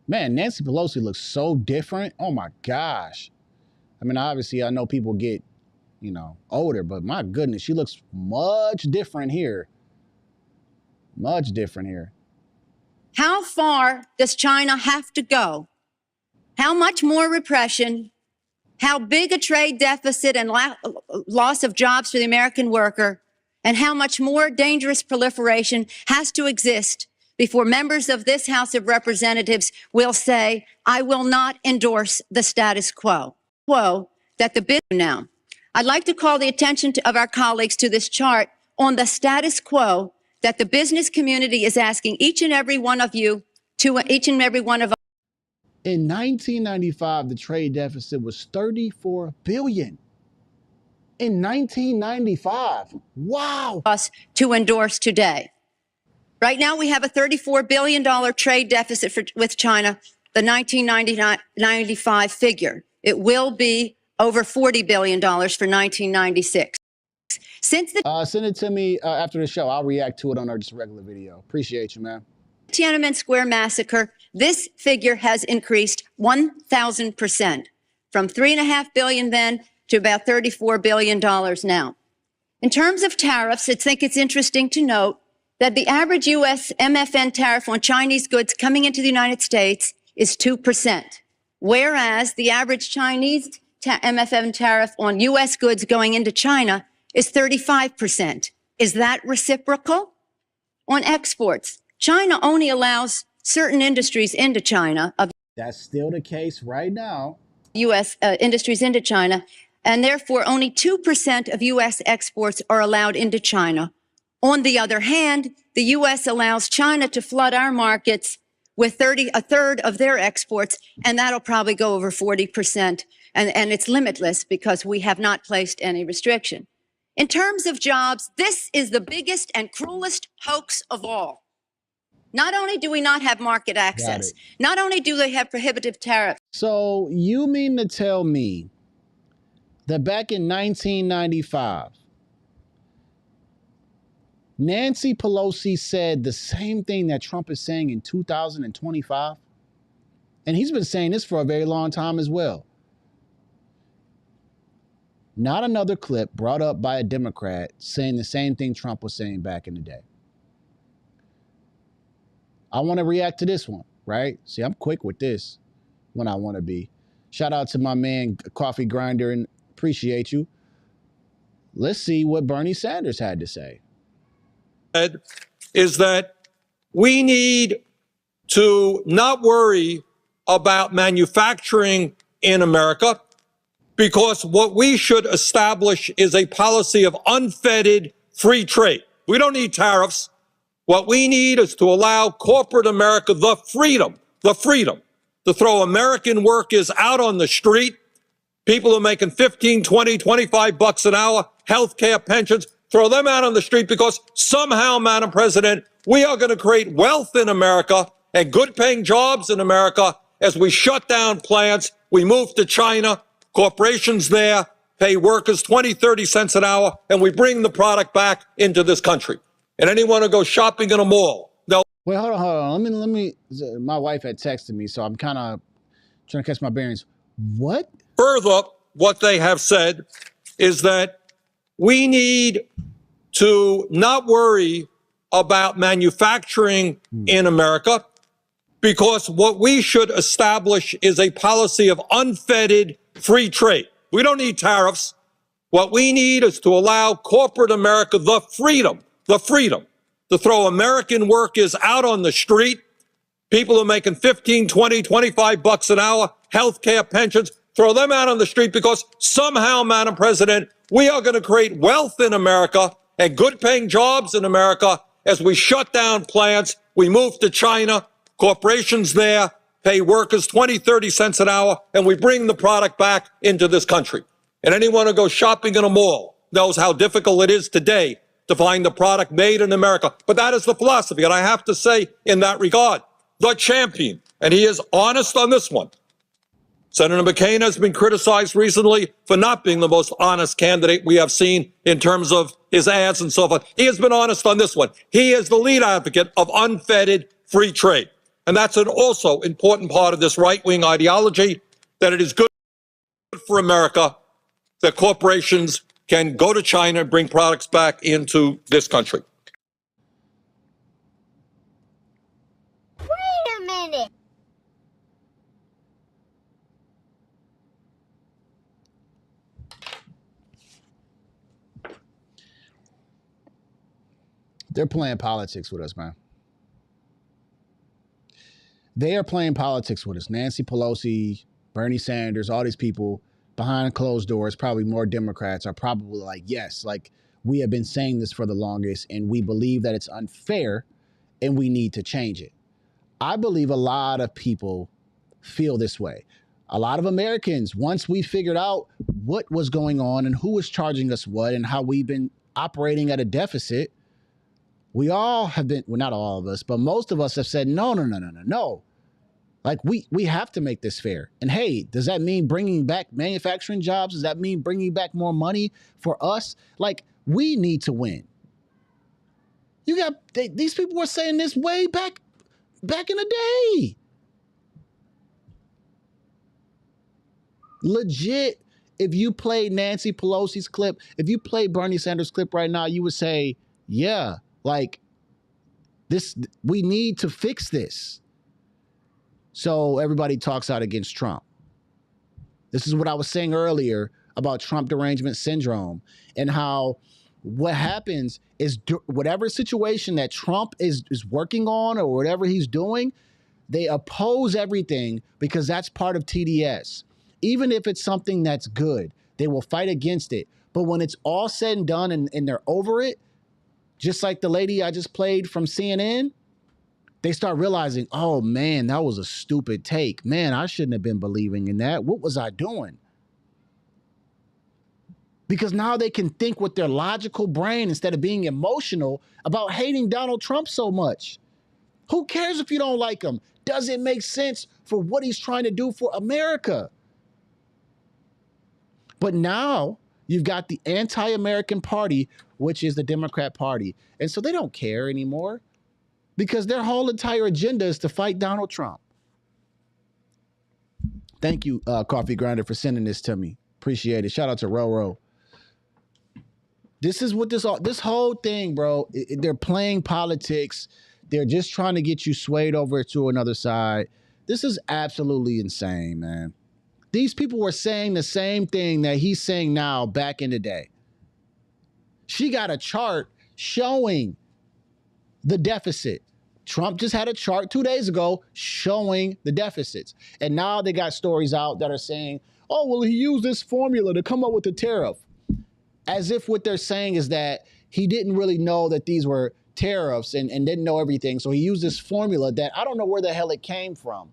Man, Nancy Pelosi looks so different. Oh my gosh. I mean, obviously, I know people get, older, but my goodness, she looks much different here. Much different here. How far does China have to go? How much more repression? How big a trade deficit and loss of jobs for the American worker? And how much more dangerous proliferation has to exist before members of this House of Representatives will say, I will not endorse the status quo? Quo that the bid now. I'd like to call the attention of our colleagues to this chart on the status quo that the business community is asking each and every one of you to each and every one of us. In 1995, the trade deficit was $34 billion. In 1995, wow. Us to endorse today. Right now, we have a $34 billion trade deficit with China, the 1995 figure. It will be over $40 billion for 1996. Since the send it to me after the show. I'll react to it on our just regular video. Appreciate you, man. Tiananmen Square massacre, this figure has increased 1,000%, from $3.5 billion then to about $34 billion now. In terms of tariffs, I think it's interesting to note that the average U.S. MFN tariff on Chinese goods coming into the United States is 2%, whereas the average Chinese MFN tariff on U.S. goods going into China is 35%. Is that reciprocal? On exports, China only allows certain industries into China. That's still the case right now. U.S. Industries into China, and therefore only 2% of U.S. exports are allowed into China. On the other hand, the U.S. allows China to flood our markets with a third of their exports, and that'll probably go over 40%. And it's limitless because we have not placed any restriction. In terms of jobs, this is the biggest and cruelest hoax of all. Not only do we not have market access, not only do they have prohibitive tariffs. So you mean to tell me that back in 1995, Nancy Pelosi said the same thing that Trump is saying in 2025? And he's been saying this for a very long time as well. Not another clip brought up by a Democrat saying the same thing Trump was saying back in the day. I want to react to this one, right? See, I'm quick with this when I want to be. Shout out to my man, Coffee Grinder, and appreciate you. Let's see what Bernie Sanders had to say. Is that we need to not worry about manufacturing in America, because what we should establish is a policy of unfettered free trade. We don't need tariffs. What we need is to allow corporate America the freedom to throw American workers out on the street, people who are making 15, 20, 25 bucks an hour, healthcare, pensions, throw them out on the street because somehow, Madam President, we are going to create wealth in America and good paying jobs in America as we shut down plants, we move to China, corporations there pay workers 20, 30 cents an hour, and we bring the product back into this country. And anyone who goes shopping in a mall. No. Wait, hold on. Let me, my wife had texted me, so I'm kind of trying to catch my bearings. What? Further, what they have said is that we need to not worry about manufacturing in America, because what we should establish is a policy of unfettered free trade. We don't need tariffs. What we need is to allow corporate America the freedom to throw American workers out on the street, people who are making 15, 20, 25 bucks an hour, healthcare, pensions, throw them out on the street because somehow, Madam President, we are going to create wealth in America and good paying jobs in America as we shut down plants, we move to China, corporations there pay workers 20, 30 cents an hour, and we bring the product back into this country. And anyone who goes shopping in a mall knows how difficult it is today to find the product made in America. But that is the philosophy. And I have to say in that regard, the champion, and he is honest on this one. Senator McCain has been criticized recently for not being the most honest candidate we have seen in terms of his ads and so forth. He has been honest on this one. He is the lead advocate of unfettered free trade. And that's an also important part of this right-wing ideology, that it is good for America that corporations can go to China and bring products back into this country. Wait a minute. They're playing politics with us, man. They are playing politics with us. Nancy Pelosi, Bernie Sanders, all these people behind closed doors, probably more Democrats are probably like, yes, like we have been saying this for the longest and we believe that it's unfair and we need to change it. I believe a lot of people feel this way. A lot of Americans, once we figured out what was going on and who was charging us what and how we've been operating at a deficit, we all have been, well, not all of us, but most of us have said, no. Like we have to make this fair. And hey, does that mean bringing back manufacturing jobs? Does that mean bringing back more money for us? Like we need to win. These people were saying this way back in the day. Legit, if you played Nancy Pelosi's clip, if you played Bernie Sanders' clip right now, you would say, yeah, like this, we need to fix this. So everybody talks out against Trump. This is what I was saying earlier about Trump derangement syndrome and how what happens is whatever situation that Trump is working on or whatever he's doing, they oppose everything because that's part of TDS. Even if it's something that's good, they will fight against it. But when it's all said and done and they're over it, just like the lady I just played from CNN, they start realizing, oh man, that was a stupid take. Man, I shouldn't have been believing in that. What was I doing? Because now they can think with their logical brain instead of being emotional about hating Donald Trump so much. Who cares if you don't like him? Does it make sense for what he's trying to do for America? But now you've got the anti-American party, which is the Democrat Party. And so they don't care anymore because their whole entire agenda is to fight Donald Trump. Thank you, Coffee Grinder, for sending this to me. Appreciate it. Shout out to Roro. This is what this whole thing, bro, they're playing politics. They're just trying to get you swayed over to another side. This is absolutely insane, man. These people were saying the same thing that he's saying now back in the day. She got a chart showing the deficit. Trump just had a chart 2 days ago showing the deficits. And now they got stories out that are saying, oh, well, he used this formula to come up with the tariff. As if what they're saying is that he didn't really know that these were tariffs and didn't know everything. So he used this formula that I don't know where the hell it came from.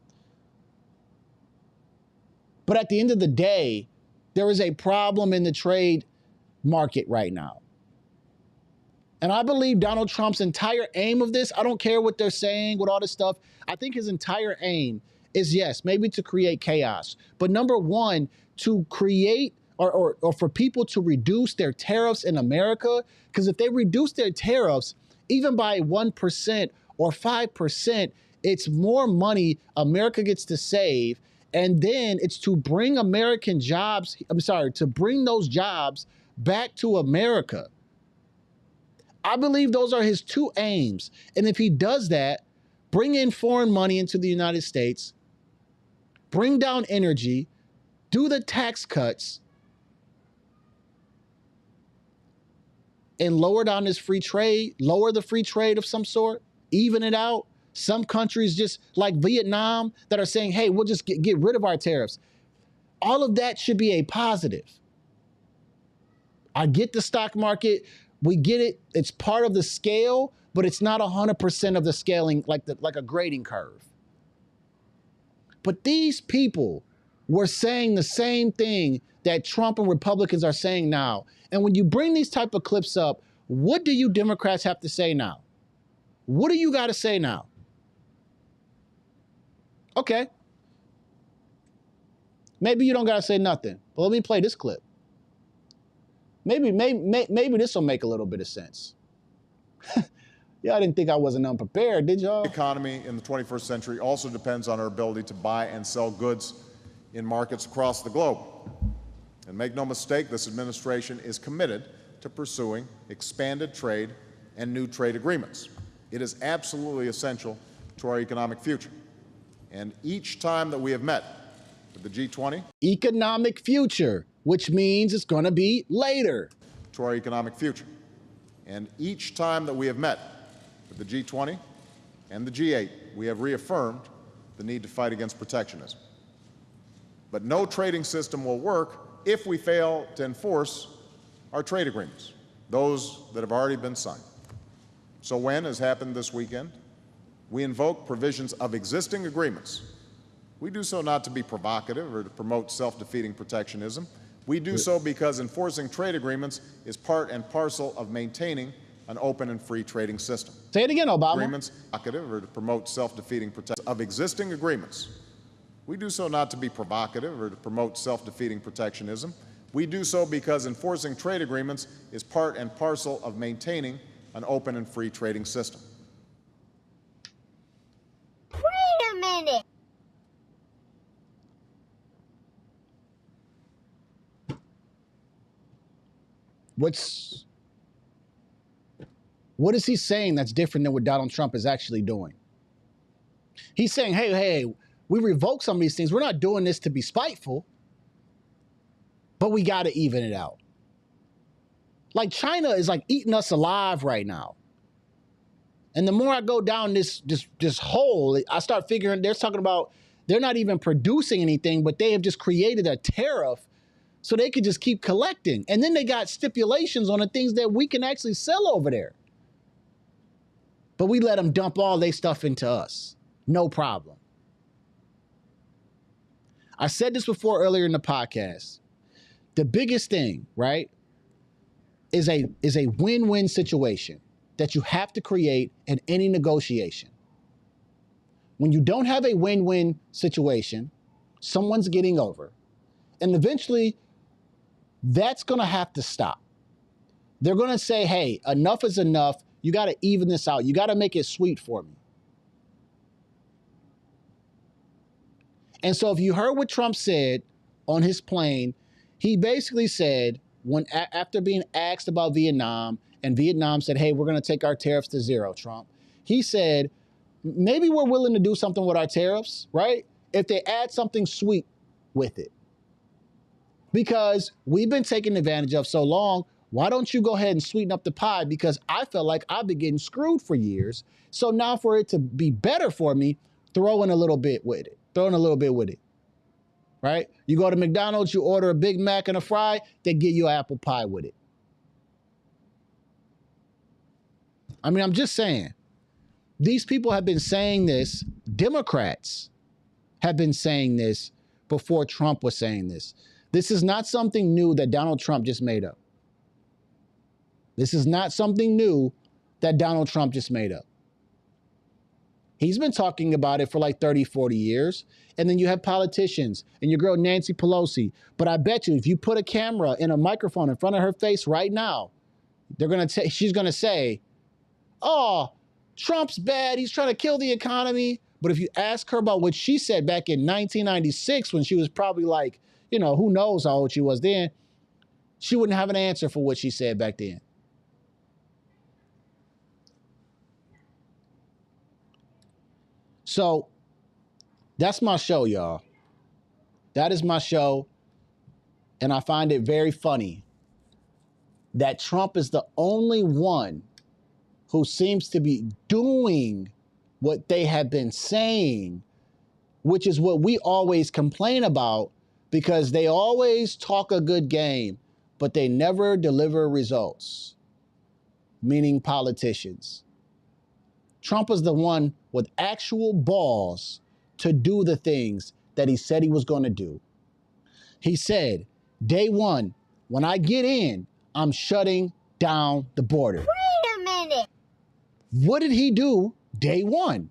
But at the end of the day, there is a problem in the trade market right now. And I believe Donald Trump's entire aim of this, I don't care what they're saying with all this stuff. I think his entire aim is, yes, maybe to create chaos. But number one, to create or for people to reduce their tariffs in America. Because if they reduce their tariffs, even by 1% or 5%, it's more money America gets to save. And then it's to bring American jobs, to bring those jobs back to America. I believe those are his two aims. And if he does that, bring in foreign money into the United States, bring down energy, do the tax cuts, and lower down this free trade, lower the free trade of some sort, even it out. Some countries just like Vietnam that are saying, hey, we'll just get rid of our tariffs. All of that should be a positive. I get the stock market. We get it. It's part of the scale, but it's not 100% of the scaling like a grading curve. But these people were saying the same thing that Trump and Republicans are saying now. And when you bring these type of clips up, what do you Democrats have to say now? What do you got to say now? Okay. Maybe you don't got to say nothing, but let me play this clip. Maybe this will make a little bit of sense. Y'all didn't think I wasn't unprepared, did y'all? The economy in the 21st century also depends on our ability to buy and sell goods in markets across the globe. And make no mistake, this administration is committed to pursuing expanded trade and new trade agreements. It is absolutely essential to our economic future. And each time that we have met with the G20, economic future, which means it's going to be later. To our economic future. And each time that we have met with the G20 and the G8, we have reaffirmed the need to fight against protectionism. But no trading system will work if we fail to enforce our trade agreements, those that have already been signed. So when, as happened this weekend, we invoke provisions of existing agreements, we do so not to be provocative or to promote self-defeating protectionism. We do so because enforcing trade agreements is part and parcel of maintaining an open and free trading system. Say it again, Obama. Agreements provocative or to promote self-defeating protection of existing agreements. We do so not to be provocative or to promote self-defeating protectionism. We do so because enforcing trade agreements is part and parcel of maintaining an open and free trading system. Wait a minute. What is he saying that's different than what Donald Trump is actually doing? He's saying, hey, we revoke some of these things. We're not doing this to be spiteful, but we got to even it out. Like China is like eating us alive right now. And the more I go down this hole, I start figuring they're talking about they're not even producing anything, but they have just created a tariff so they could just keep collecting. And then they got stipulations on the things that we can actually sell over there. But we let them dump all their stuff into us. No problem. I said this before earlier in the podcast. The biggest thing, right, is a win-win situation that you have to create in any negotiation. When you don't have a win-win situation, someone's getting over. And eventually, that's going to have to stop. They're going to say, hey, enough is enough. You got to even this out. You got to make it sweet for me. And so if you heard what Trump said on his plane, he basically said, after being asked about Vietnam, and Vietnam said, hey, we're going to take our tariffs to zero, Trump. He said, maybe we're willing to do something with our tariffs, right? If they add something sweet with it. Because we've been taken advantage of so long, why don't you go ahead and sweeten up the pie? Because I felt like I've been getting screwed for years. So now for it to be better for me, throw in a little bit with it. Throw in a little bit with it, right? You go to McDonald's, you order a Big Mac and a fry, they give you apple pie with it. I mean, I'm just saying, these people have been saying this. Democrats have been saying this before Trump was saying this. This is not something new that Donald Trump just made up. This is not something new that Donald Trump just made up. He's been talking about it for like 30, 40 years. And then you have politicians and your girl Nancy Pelosi. But I bet you if you put a camera and a microphone in front of her face right now, she's going to say, oh, Trump's bad. He's trying to kill the economy. But if you ask her about what she said back in 1996, when she was probably like, who knows how old she was then, she wouldn't have an answer for what she said back then. So that's my show, y'all. That is my show. And I find it very funny that Trump is the only one who seems to be doing what they have been saying, which is what we always complain about, because they always talk a good game, but they never deliver results, meaning politicians. Trump is the one with actual balls to do the things that he said he was going to do. He said, day one, when I get in, I'm shutting down the border. Wait a minute. What did he do day one?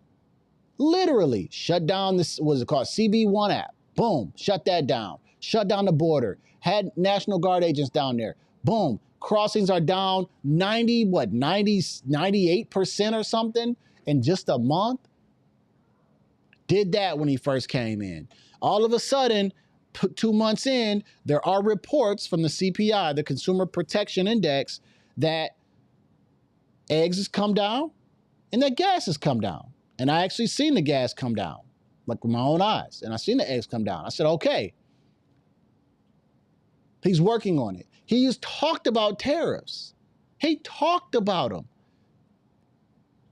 Literally shut down this, what is it called, CB1 app. Boom, shut that down. Shut down the border. Had National Guard agents down there. Boom, crossings are down 98% or something in just a month. Did that when he first came in. All of a sudden, 2 months in, there are reports from the CPI, the Consumer Protection Index, that eggs has come down and that gas has come down. And I actually seen the gas come down, like with my own eyes. And I seen the eggs come down. I said, okay. He's working on it. He has talked about tariffs. He talked about them.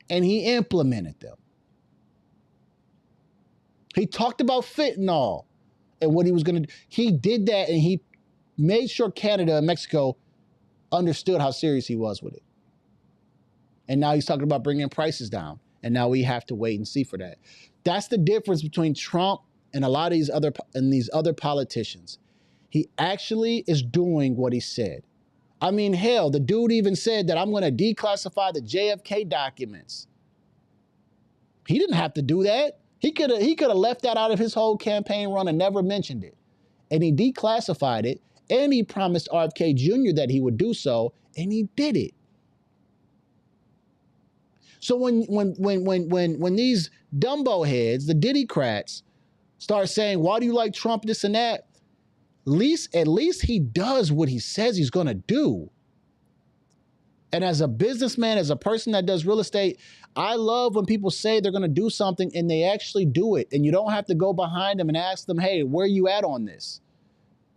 And he implemented them. He talked about fentanyl and what he was going to do. He did that and he made sure Canada and Mexico understood how serious he was with it. And now he's talking about bringing prices down. And now we have to wait and see for that. That's the difference between Trump and a lot of these other politicians. He actually is doing what he said. I mean, hell, the dude even said that I'm going to declassify the JFK documents. He didn't have to do that. He could have left that out of his whole campaign run and never mentioned it. And he declassified it, and he promised RFK Jr. that he would do so, and he did it. So when these Dumbo heads, the Diddycrats, start saying, why do you like Trump, this and that? At least he does what he says he's going to do. And as a businessman, as a person that does real estate, I love when people say they're going to do something and they actually do it. And you don't have to go behind them and ask them, hey, where are you at on this?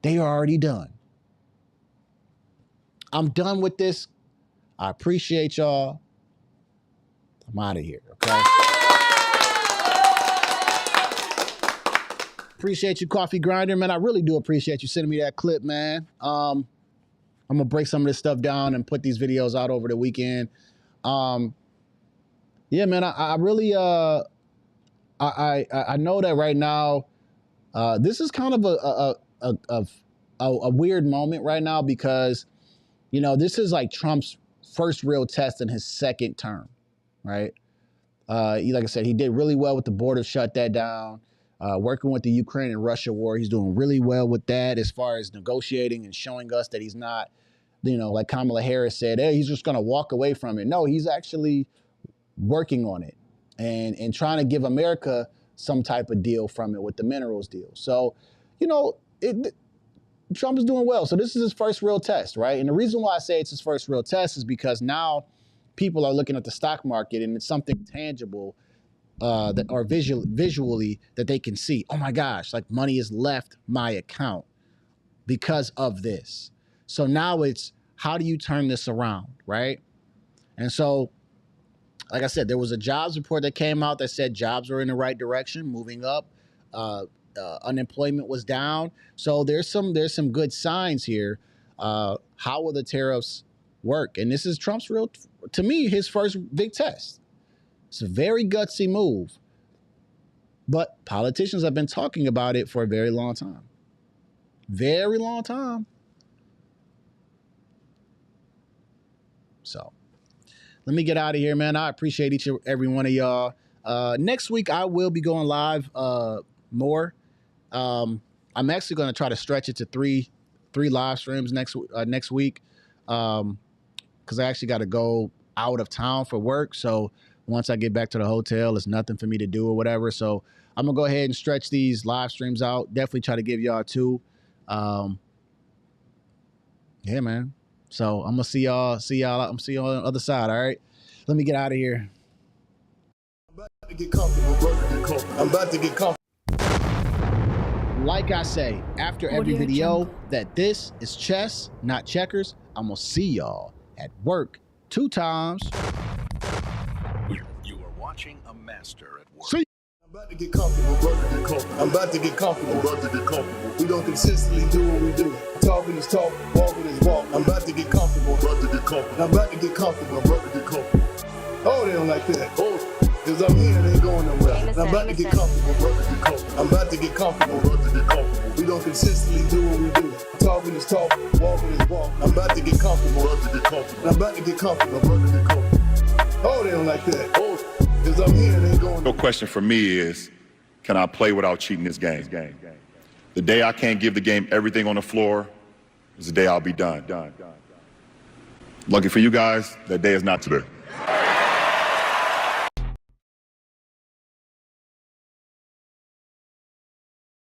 They are already done. I'm done with this. I appreciate y'all. I'm out of here, okay? Appreciate you, Coffee Grinder, man. I really do appreciate you sending me that clip, man. I'm gonna break some of this stuff down and put these videos out over the weekend. Yeah, man. I really I know that right now, this is kind of a weird moment right now because, you know, this is like Trump's first real test in his second term, right? Like I said, he did really well with the border, shut that down. Working with the Ukraine and Russia war, he's doing really well with that as far as negotiating and showing us that he's not, you know, like Kamala Harris said, hey, he's just going to walk away from it. No, he's actually working on it and trying to give America some type of deal from it with the minerals deal. So, you know, Trump is doing well. So this is his first real test, right? And the reason why I say it's his first real test is because now people are looking at the stock market and it's something tangible that are visually that they can see. Oh my gosh, like money has left my account because of this. So now it's, how do you turn this around, right? And so, like I said, there was a jobs report that came out that said jobs were in the right direction, moving up. Unemployment was down. So there's some good signs here. How will the tariffs work? And this is Trump's to me, his first big test. It's a very gutsy move, but politicians have been talking about it for a very long time. Very long time. So let me get out of here, man. I appreciate each and every one of y'all. Next week, I will be going live more. I'm actually going to try to stretch it to three live streams next week because I actually got to go out of town for work. So once I get back to the hotel, it's nothing for me to do or whatever. So I'm going to go ahead and stretch these live streams out. Definitely try to give y'all 2. Yeah, man. So I'm going to see y'all. I'm going to see y'all on the other side, all right? Let me get out of here. I'm about to get comfortable, brother. I'm about to get comfortable. Like I say, after every video, that this is chess, not checkers. I'm going to see y'all at work 2 times. You are watching a master at work. See. I'm about to get comfortable, brother. I'm about to get comfortable. We don't consistently do what we do. Talking is talk, walking is walk. I'm about to get comfortable, I'm about to get comfortable, Oh, they don't like that. Oh, because I'm here and ain't going nowhere. I'm about to get comfortable, I'm about to get comfortable, We don't consistently do what we do. Talking is talk, walking is walk. I'm about to get comfortable, I'm about to get comfortable, Oh, they don't like that. Oh, because I'm here and ain't going nowhere. The question for me is, can I play without cheating this game? The day I can't give the game everything on the floor is the day I'll be done. Lucky for you guys, that day is not today.